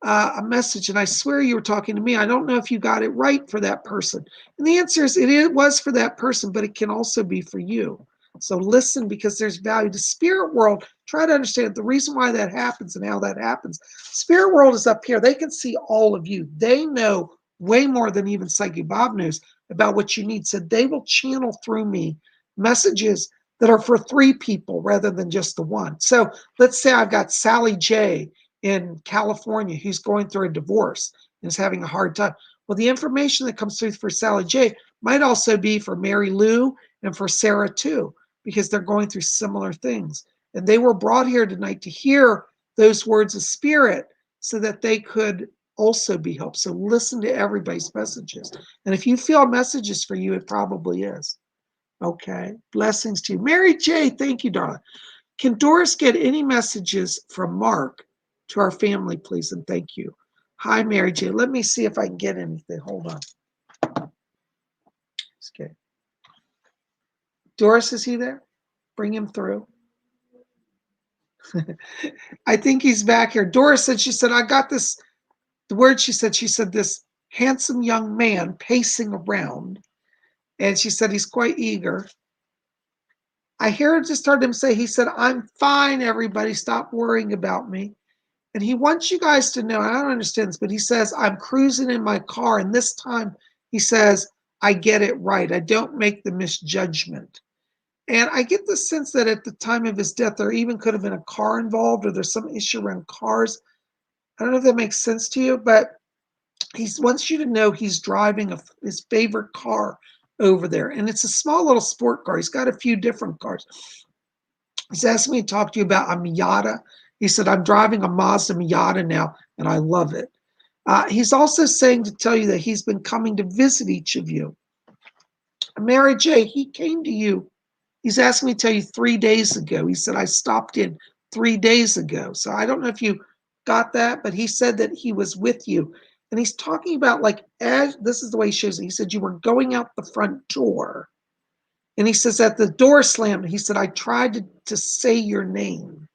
a message and I swear you were talking to me. I don't know if you got it right for that person. And the answer is it was for that person, but it can also be for you. So listen, because there's value. The spirit world, try to understand the reason why that happens and how that happens. Spirit world is up here. They can see all of you. They know way more than even PsychicBob knows about what you need. So they will channel through me messages that are for 3 people rather than just the one. So let's say I've got Sally J, in California who's going through a divorce and is having a hard time. Well, the information that comes through for Sally J might also be for Mary Lou and for Sarah too, because they're going through similar things. And they were brought here tonight to hear those words of spirit so that they could also be helped. So listen to everybody's messages. And if you feel a message is for you, it probably is. Okay. Blessings to you. Mary J, thank you, darling. Can Doris get any messages from Mark to our family, please? And thank you. Hi, Mary J. Let me see if I can get anything. Hold on. Okay. Doris, is he there? Bring him through. I think he's back here. Doris said, she said, I got this, the word she said, this handsome young man pacing around. And she said, he's quite eager. I hear her just heard him say, he said, I'm fine, everybody. Stop worrying about me. And he wants you guys to know, I don't understand this, but he says, I'm cruising in my car. And this time he says, I get it right. I don't make the misjudgment. And I get the sense that at the time of his death, there even could have been a car involved or there's some issue around cars. I don't know if that makes sense to you, but he wants you to know he's driving his favorite car over there. And it's a small little sport car. He's got a few different cars. He's asked me to talk to you about a Miata. He said, I'm driving a Mazda Miata now, and I love it. He's also saying to tell you that he's been coming to visit each of you. Mary J, he came to you. He's asked me to tell you 3 days ago. He said, I stopped in 3 days ago. So I don't know if you got that, but he said that he was with you. And he's talking about like, as this is the way he shows it. He said, you were going out the front door. And he says, at the door slammed, he said, I tried to say your name.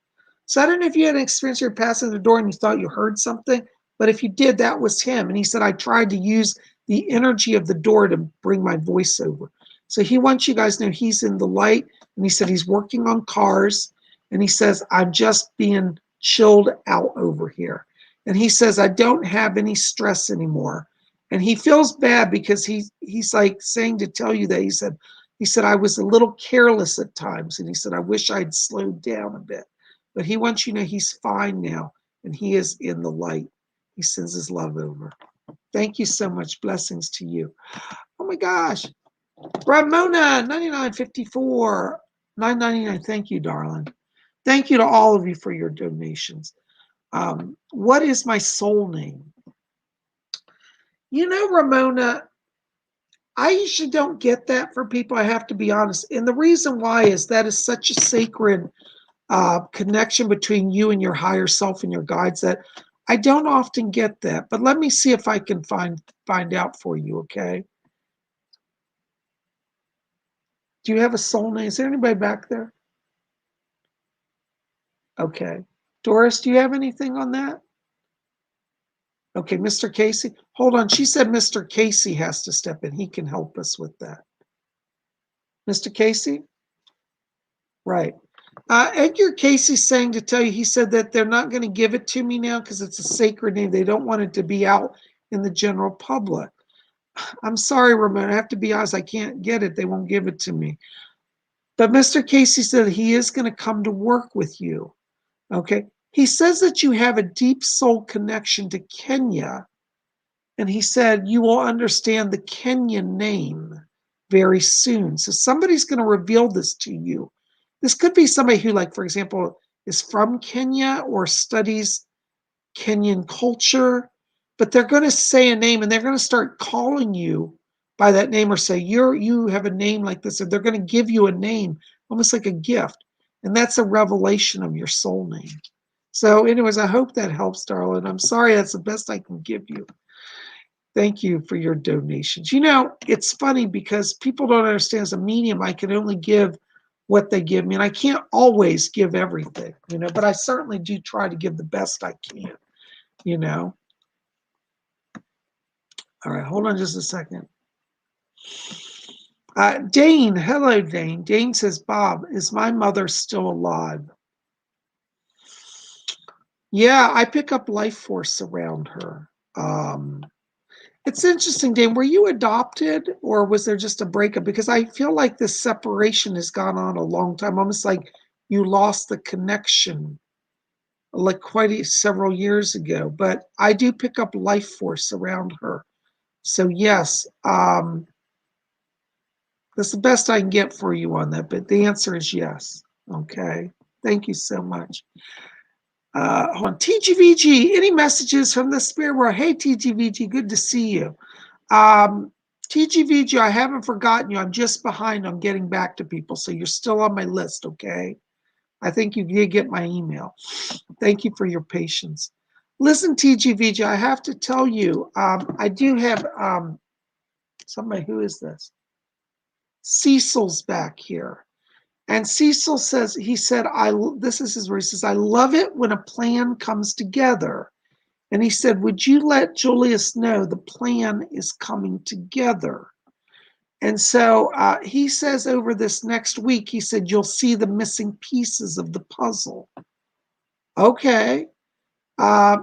So I don't know if you had an experience where you're passing the door and you thought you heard something, but if you did, that was him. And he said, I tried to use the energy of the door to bring my voice over. So he wants you guys to know he's in the light. And he said he's working on cars. And he says, I'm just being chilled out over here. And he says, I don't have any stress anymore. And he feels bad because he's like saying to tell you that he said, I was a little careless at times. And he said, I wish I'd slowed down a bit. But he wants you to know he's fine now. And he is in the light. He sends his love over. Thank you so much. Blessings to you. Oh my gosh. Ramona, 99.54, 9.99. Thank you, darling. Thank you to all of you for your donations. What is my soul name? You know, Ramona, I usually don't get that for people. I have to be honest. And the reason why is that is such a sacred connection between you and your higher self and your guides that I don't often get that. But let me see if I can find out for you, okay? Do you have a soul name? Is there anybody back there? Okay. Doris, do you have anything on that? Okay, Mr. Casey. Hold on. She said Mr. Casey has to step in. He can help us with that. Mr. Casey? Right. Edgar Casey's saying to tell you, he said that they're not going to give it to me now because it's a sacred name. They don't want it to be out in the general public. I'm sorry, Ramon. I have to be honest. I can't get it. They won't give it to me. But Mr. Casey said he is going to come to work with you. Okay. He says that you have a deep soul connection to Kenya. And he said you will understand the Kenyan name very soon. So somebody's going to reveal this to you. This could be somebody who, like, for example, is from Kenya or studies Kenyan culture, but they're going to say a name and they're going to start calling you by that name or say, you have a name like this, or they're going to give you a name, almost like a gift. And that's a revelation of your soul name. So anyways, I hope that helps, darling. I'm sorry, that's the best I can give you. Thank you for your donations. You know, it's funny because people don't understand as a medium, I can only give what they give me. And I can't always give everything, you know, but I certainly do try to give the best I can, you know. All right, hold on just a second. Dane, hello, Dane. Dane says, Bob, is my mother still alive? Yeah, I pick up life force around her. It's interesting, Dane. Were you adopted or was there just a breakup? Because I feel like this separation has gone on a long time, almost like you lost the connection like several years ago, but I do pick up life force around her. So yes, that's the best I can get for you on that, but the answer is yes. Okay. Thank you so much. Hold on. TGVG, any messages from the spirit world? Hey, TGVG, good to see you. TGVG, I haven't forgotten you. I'm just behind on getting back to people, so you're still on my list, okay? I think you did get my email. Thank you for your patience. Listen, TGVG, I have to tell you, I do have somebody, who is this? Cecil's back here. And Cecil says, he said, this is his word. He says, I love it when a plan comes together. And he said, would you let Julius know the plan is coming together? And so he says over this next week, he said, you'll see the missing pieces of the puzzle. Okay.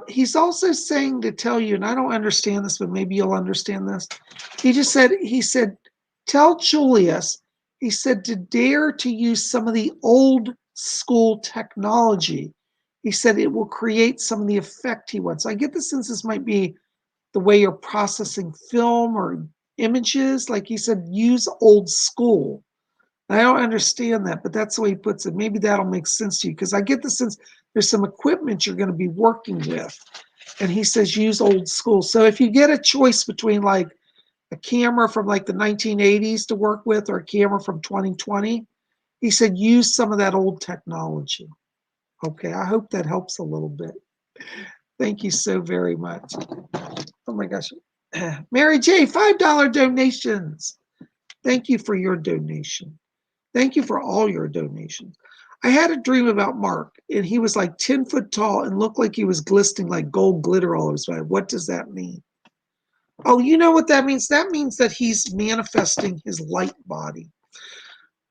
He's also saying to tell you, and I don't understand this, but maybe you'll understand this. He said, tell Julius, he said, to dare to use some of the old school technology. He said it will create some of the effect he wants. I get the sense this might be the way you're processing film or images. Like he said, use old school. I don't understand that, but that's the way he puts it. Maybe that'll make sense to you, because I get the sense there's some equipment you're going to be working with. And he says use old school. So if you get a choice between like a camera from like the 1980s to work with or a camera from 2020, he said use some of that old technology. Okay, I hope that helps a little bit. Thank you so very much. Oh my gosh. Mary J, $5 donations. Thank you for your donation. Thank you for all your donations. I had a dream about Mark, and he was like 10 foot tall and looked like he was glistening like gold glitter all over his body. What does that mean? Oh, you know what that means? That means that he's manifesting his light body.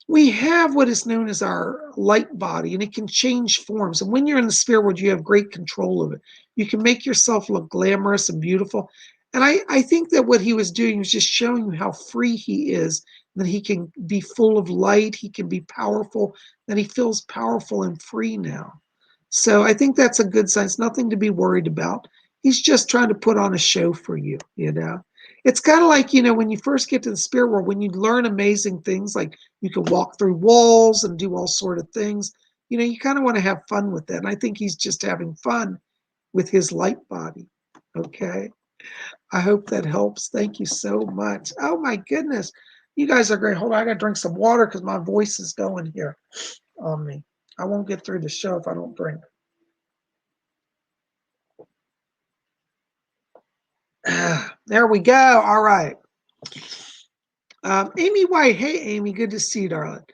We have what is known as our light body, and it can change forms. And when you're in the spirit world, you have great control of it. You can make yourself look glamorous and beautiful. And I think that what he was doing was just showing you how free he is, that he can be full of light, he can be powerful, that he feels powerful and free now. So I think that's a good sign. It's nothing to be worried about. He's just trying to put on a show for you, you know. It's kind of like, you know, when you first get to the spirit world, when you learn amazing things, like you can walk through walls and do all sort of things, you know, you kind of want to have fun with that. And I think he's just having fun with his light body. Okay. I hope that helps. Thank you so much. Oh my goodness. You guys are great. Hold on. I got to drink some water because my voice is going here on me. I won't get through the show if I don't drink. There we go. All right. Amy White. Hey, Amy. Good to see you, darling.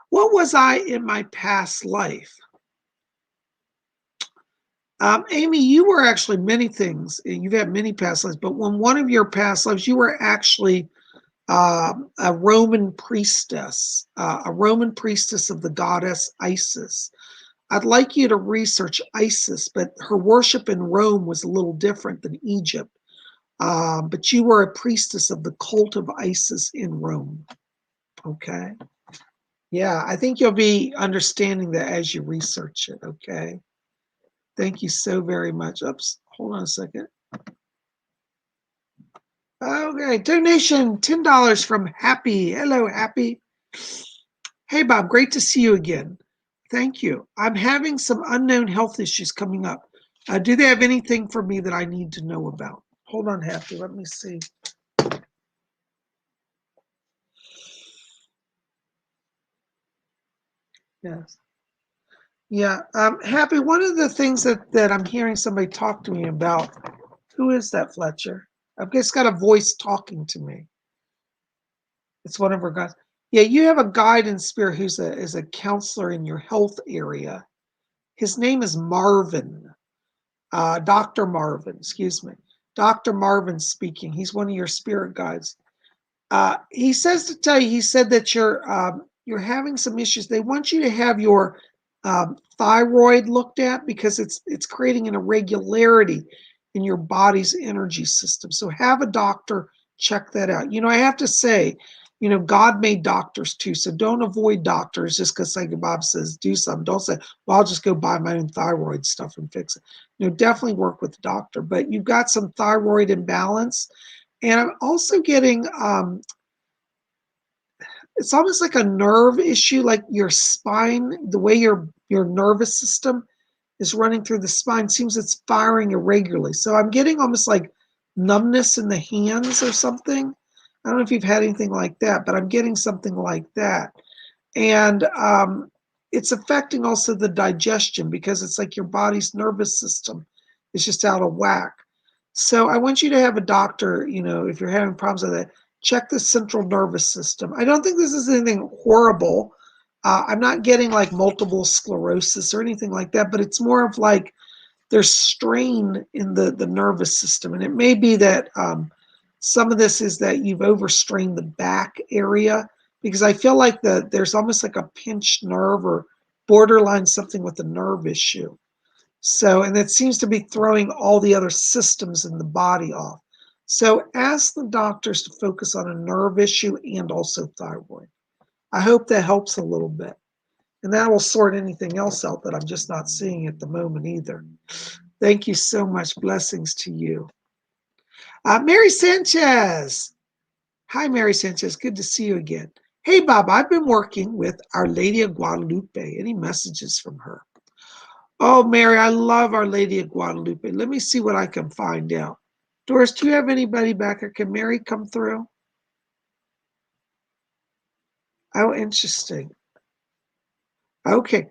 What was I in my past life? Amy, you were actually many things. You've had many past lives, but when one of your past lives, you were actually a Roman priestess of the goddess Isis. I'd like you to research Isis, but her worship in Rome was a little different than Egypt. But you were a priestess of the cult of Isis in Rome. Okay. Yeah, I think you'll be understanding that as you research it. Okay. Thank you so very much. Oops, hold on a second. Okay, donation $10 from Happy. Hello, Happy. Hey, Bob, great to see you again. Thank you. I'm having some unknown health issues coming up. Do they have anything for me that I need to know about? Hold on, Happy. Let me see. Yes. Yeah. Happy, one of the things that I'm hearing somebody talk to me about, who is that, Fletcher? I've just got a voice talking to me. It's one of our guys. Yeah, you have a guide in spirit who's is a counselor in your health area. His name is Marvin. Dr. Marvin, excuse me. Dr. Marvin speaking. He's one of your spirit guides. He says to tell you, he said that you're having some issues. They want you to have your thyroid looked at because it's creating an irregularity in your body's energy system. So have a doctor check that out. You know, I have to say, God made doctors too. So don't avoid doctors just because Psychic Bob says do something. Don't say, well, I'll just go buy my own thyroid stuff and fix it. Definitely work with the doctor. But you've got some thyroid imbalance. And I'm also getting, it's almost like a nerve issue, like your spine, the way your nervous system is running through the spine seems it's firing irregularly. So I'm getting almost like numbness in the hands or something. I don't know if you've had anything like that, but I'm getting something like that. And it's affecting also the digestion because it's like your body's nervous system is just out of whack. So I want you to have a doctor, if you're having problems with it, check the central nervous system. I don't think this is anything horrible. I'm not getting like multiple sclerosis or anything like that, but it's more of like there's strain in the nervous system. And it may be that some of this is that you've overstrained the back area because I feel like there's almost like a pinched nerve or borderline something with a nerve issue. So, and it seems to be throwing all the other systems in the body off. So ask the doctors to focus on a nerve issue and also thyroid. I hope that helps a little bit. And that will sort anything else out that I'm just not seeing at the moment either. Thank you so much. Blessings to you. Mary Sanchez. Hi, Mary Sanchez. Good to see you again. Hey, Bob, I've been working with Our Lady of Guadalupe. Any messages from her? Oh, Mary, I love Our Lady of Guadalupe. Let me see what I can find out. Doris, do you have anybody back here? Can Mary come through? Oh, interesting. Okay.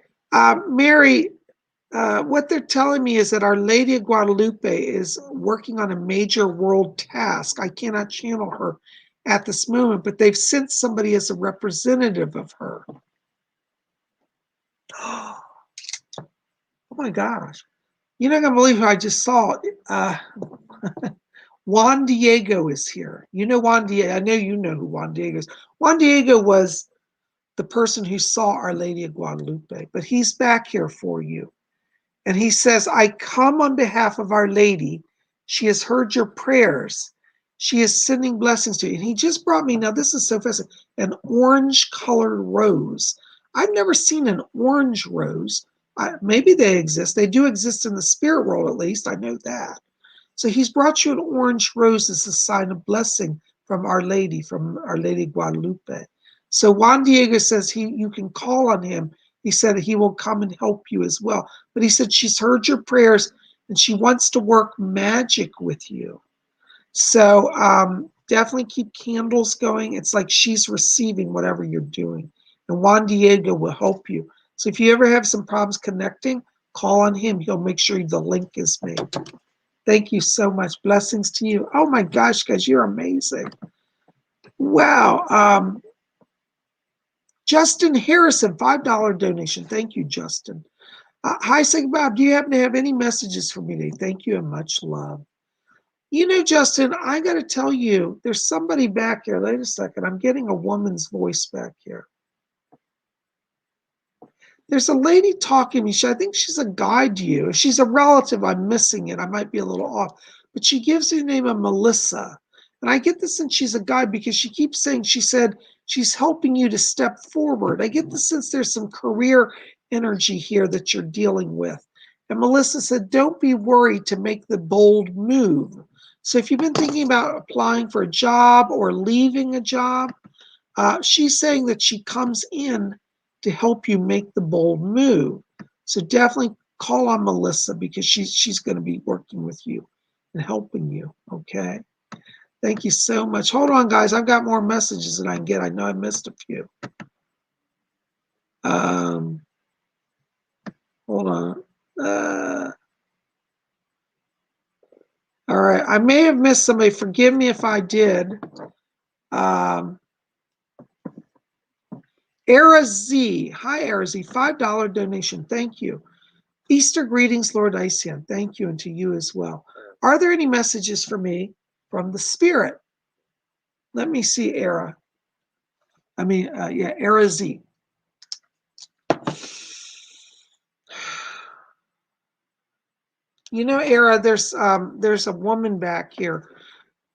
Mary, what they're telling me is that Our Lady of Guadalupe is working on a major world task. I cannot channel her at this moment, but they've sent somebody as a representative of her. Oh my gosh. You're not going to believe who I just saw. Juan Diego is here. You know Juan Diego. I know you know who Juan Diego is. Juan Diego was the person who saw Our Lady of Guadalupe, but he's back here for you. And he says, I come on behalf of Our Lady. She has heard your prayers. She is sending blessings to you. And he just brought me, now this is so fascinating, an orange colored rose. I've never seen an orange rose. Maybe they exist. They do exist in the spirit world, at least. I know that. So he's brought you an orange rose as a sign of blessing from Our Lady Guadalupe. So Juan Diego says you can call on him. He said he will come and help you as well. But he said she's heard your prayers and she wants to work magic with you. So definitely keep candles going. It's like she's receiving whatever you're doing. And Juan Diego will help you. So if you ever have some problems connecting, call on him. He'll make sure the link is made. Thank you so much. Blessings to you. Oh my gosh, guys, you're amazing. Wow. Justin Harrison, $5 donation. Thank you, Justin. Hi, Psychic Bob. Do you happen to have any messages for me today? Thank you and much love. Justin, I got to tell you, there's somebody back here. Wait a second. I'm getting a woman's voice back here. There's a lady talking to me. I think she's a guide to you. If she's a relative, I'm missing it. I might be a little off. But she gives you the name of Melissa. And I get this sense she's a guide because she keeps saying, she said, she's helping you to step forward. I get the sense there's some career energy here that you're dealing with. And Melissa said, don't be worried to make the bold move. So if you've been thinking about applying for a job or leaving a job, she's saying that she comes in to help you make the bold move. So definitely call on Melissa because she's going to be working with you and helping you. Okay. Thank you so much. Hold on, guys. I've got more messages than I can get. I know I missed a few. Hold on. All right. I may have missed somebody. Forgive me if I did. Era Z. Hi, Era Z. $5 donation. Thank you. Easter greetings, Lord Isian. Thank you, and to you as well. Are there any messages for me from the Spirit? Let me see, Era. Era Z. Era, there's a woman back here.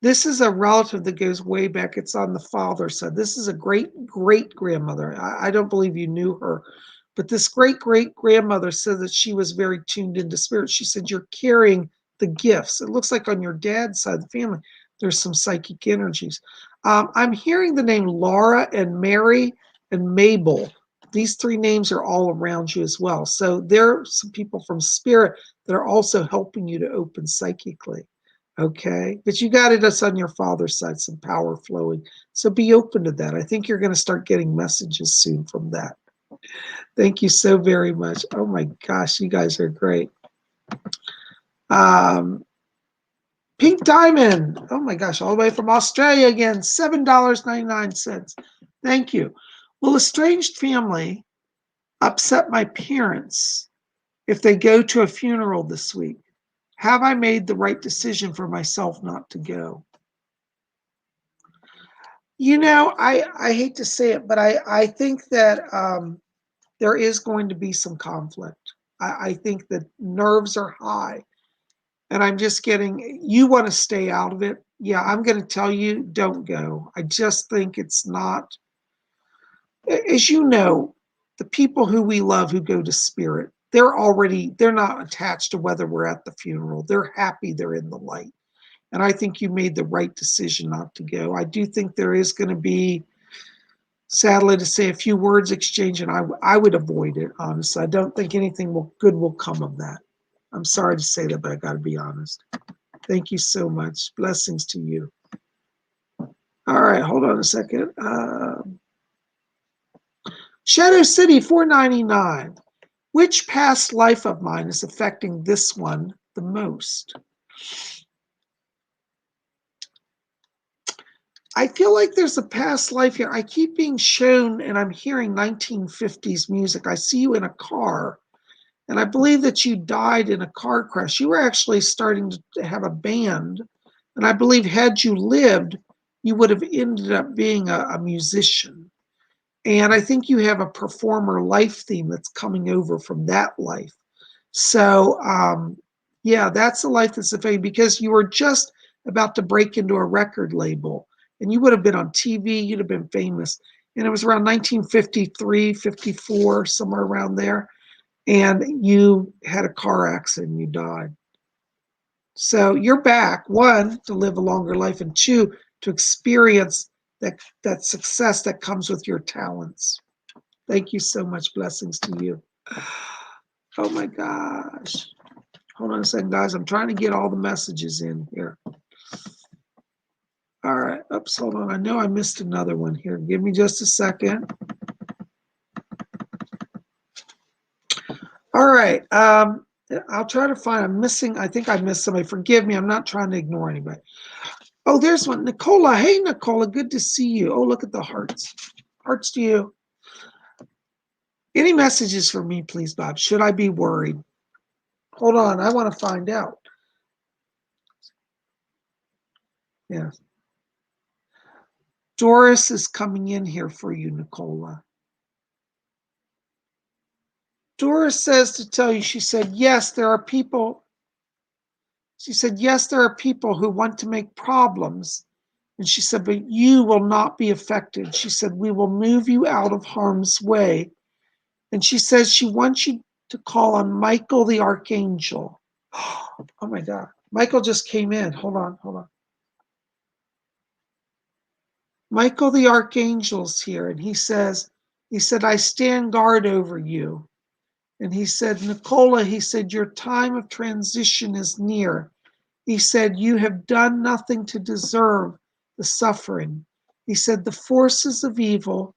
This is a relative that goes way back. It's on the father's side. This is a great grandmother. I don't believe you knew her, but this great grandmother said that she was very tuned into spirit. She said, you're carrying the gifts. It looks like on your dad's side of the family, there's some psychic energies. I'm hearing the name Laura and Mary and Mabel. These three names are all around you as well. So there are some people from spirit that are also helping you to open psychically. Okay, but you got it us on your father's side, some power flowing. So be open to that. I think you're going to start getting messages soon from that. Thank you so very much. Oh my gosh, you guys are great. Pink Diamond. Oh my gosh, all the way from Australia again, $7.99. Thank you. Will estranged family upset my parents if they go to a funeral this week? Have I made the right decision for myself not to go? You know, I hate to say it, but I think that there is going to be some conflict. I think that nerves are high, and I'm just getting, you want to stay out of it. Yeah, I'm going to tell you, don't go. I just think it's not, as you know, the people who we love who go to spirit, they're not attached to whether we're at the funeral. They're happy they're in the light. And I think you made the right decision not to go. I do think there is going to be, sadly to say, a few words exchanged, and I would avoid it, honestly. I don't think anything good will come of that. I'm sorry to say that, but I got to be honest. Thank you so much. Blessings to you. All right, hold on a second. Shadow City 499. Which past life of mine is affecting this one the most? I feel like there's a past life here. I keep being shown, and I'm hearing 1950s music. I see you in a car, and I believe that you died in a car crash. You were actually starting to have a band, and I believe had you lived, you would have ended up being a musician. And I think you have a performer life theme that's coming over from that life. So, yeah, that's the life that's affecting, because you were just about to break into a record label, and you would have been on TV, you'd have been famous. And it was around 1953, 54, somewhere around there. And you had a car accident and you died. So you're back, one, to live a longer life, and two, to experience that success that comes with your talents. Thank you so much. Blessings to you. Oh my gosh. Hold on a second, guys. I'm trying to get all the messages in here. All right. Oops, hold on. I know I missed another one here. Give me just a second. All right. I'll try to find, I'm missing, I think I missed somebody. Forgive me. I'm not trying to ignore anybody. Oh, there's one. Nicola. Hey, Nicola. Good to see you. Oh, look at the hearts. Hearts to you. Any messages for me, please, Bob? Should I be worried? Hold on. I want to find out. Yes. Doris is coming in here for you, Nicola. Doris says to tell you, she said, yes, there are people. She said, yes, there are people who want to make problems. And she said, but you will not be affected. She said, we will move you out of harm's way. And she says she wants you to call on Michael the Archangel. Oh my God. Michael just came in. Hold on. Michael the Archangel's here. And he said, I stand guard over you. And he said, Nicola, he said, your time of transition is near. He said, you have done nothing to deserve the suffering. He said, the forces of evil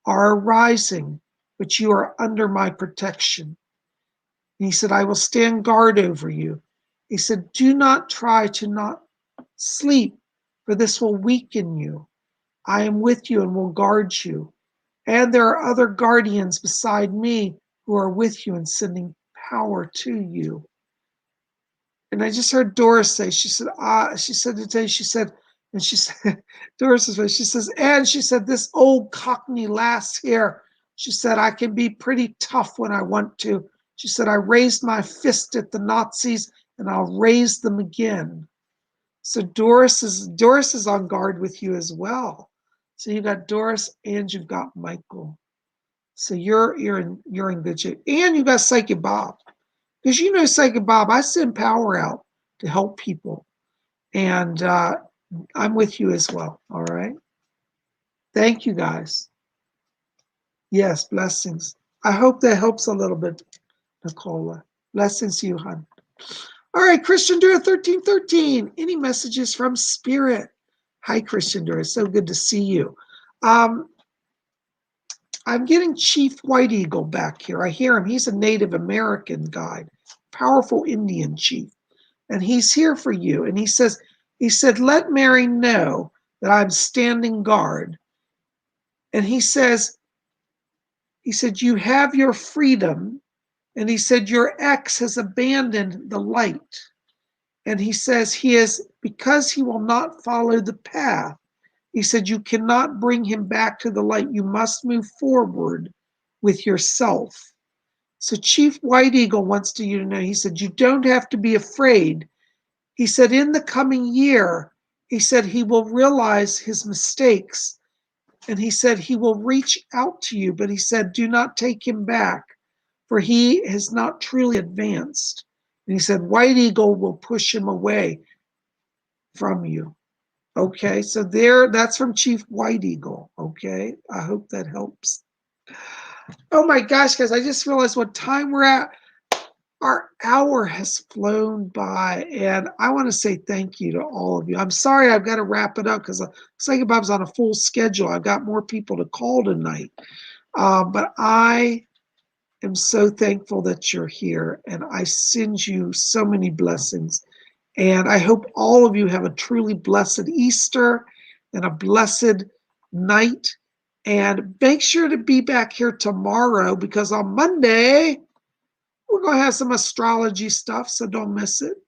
are arising, but you are under my protection. And he said, I will stand guard over you. He said, do not try to not sleep, for this will weaken you. I am with you and will guard you. And there are other guardians beside me who are with you and sending power to you. And I just heard Doris say, she said, today, and she said, Doris's face, she says, and she said, this old Cockney lass here, she said, I can be pretty tough when I want to. She said, I raised my fist at the Nazis and I'll raise them again. So Doris is on guard with you as well. So you got Doris and you've got Michael. So you're in good shape. And you got Psychic Bob. Because you know Psychic Bob, I send power out to help people. And I'm with you as well. All right. Thank you guys. Yes, blessings. I hope that helps a little bit, Nicola. Blessings to you, hon. All right, Christian Dura 1313. Any messages from Spirit? Hi, Christian Dura. So good to see you. I'm getting Chief White Eagle back here. I hear him. He's a Native American guide, powerful Indian chief. And he's here for you. And he said, let Mary know that I'm standing guard. And he said, you have your freedom. And he said, your ex has abandoned the light. And he says because he will not follow the path. He said, you cannot bring him back to the light. You must move forward with yourself. So Chief White Eagle wants you to know, he said, you don't have to be afraid. He said, in the coming year, he said, he will realize his mistakes. And he said, he will reach out to you. But he said, do not take him back, for he has not truly advanced. And he said, White Eagle will push him away from you. Okay, so that's from Chief White Eagle. Okay, I hope that helps. Oh my gosh, guys, I just realized what time we're at. Our hour has flown by, and I want to say thank you to all of you. I'm sorry I've got to wrap it up because Psychic Bob's on a full schedule. I've got more people to call tonight. But I am so thankful that you're here, and I send you so many blessings. And I hope all of you have a truly blessed Easter and a blessed night. And make sure to be back here tomorrow because on Monday, we're going to have some astrology stuff, so don't miss it.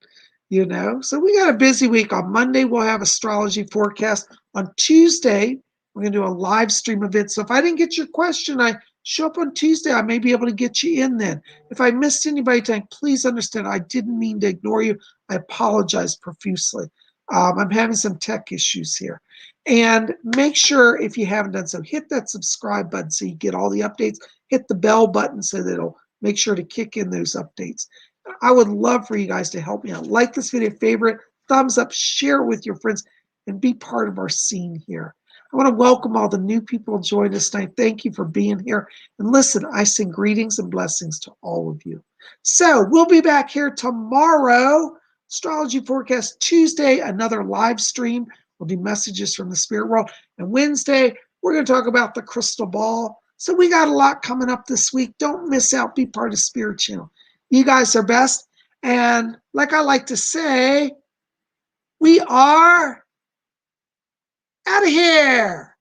So we got a busy week. On Monday, we'll have astrology forecast. On Tuesday, we're going to do a live stream event. So if I didn't get your question, I show up on Tuesday. I may be able to get you in then. If I missed anybody tonight, please understand I didn't mean to ignore you. I apologize profusely. I'm having some tech issues here. And make sure, if you haven't done so, hit that subscribe button so you get all the updates. Hit the bell button so that it'll make sure to kick in those updates. I would love for you guys to help me out. Like this video, favorite, thumbs up, share it with your friends, and be part of our scene here. I want to welcome all the new people joining us tonight. Thank you for being here. And listen, I send greetings and blessings to all of you. So we'll be back here tomorrow. Astrology Forecast Tuesday, another live stream. We'll do messages from the spirit world. And Wednesday, we're going to talk about the crystal ball. So we got a lot coming up this week. Don't miss out. Be part of Spirit Channel. You guys are best. And like I like to say, we are out of here.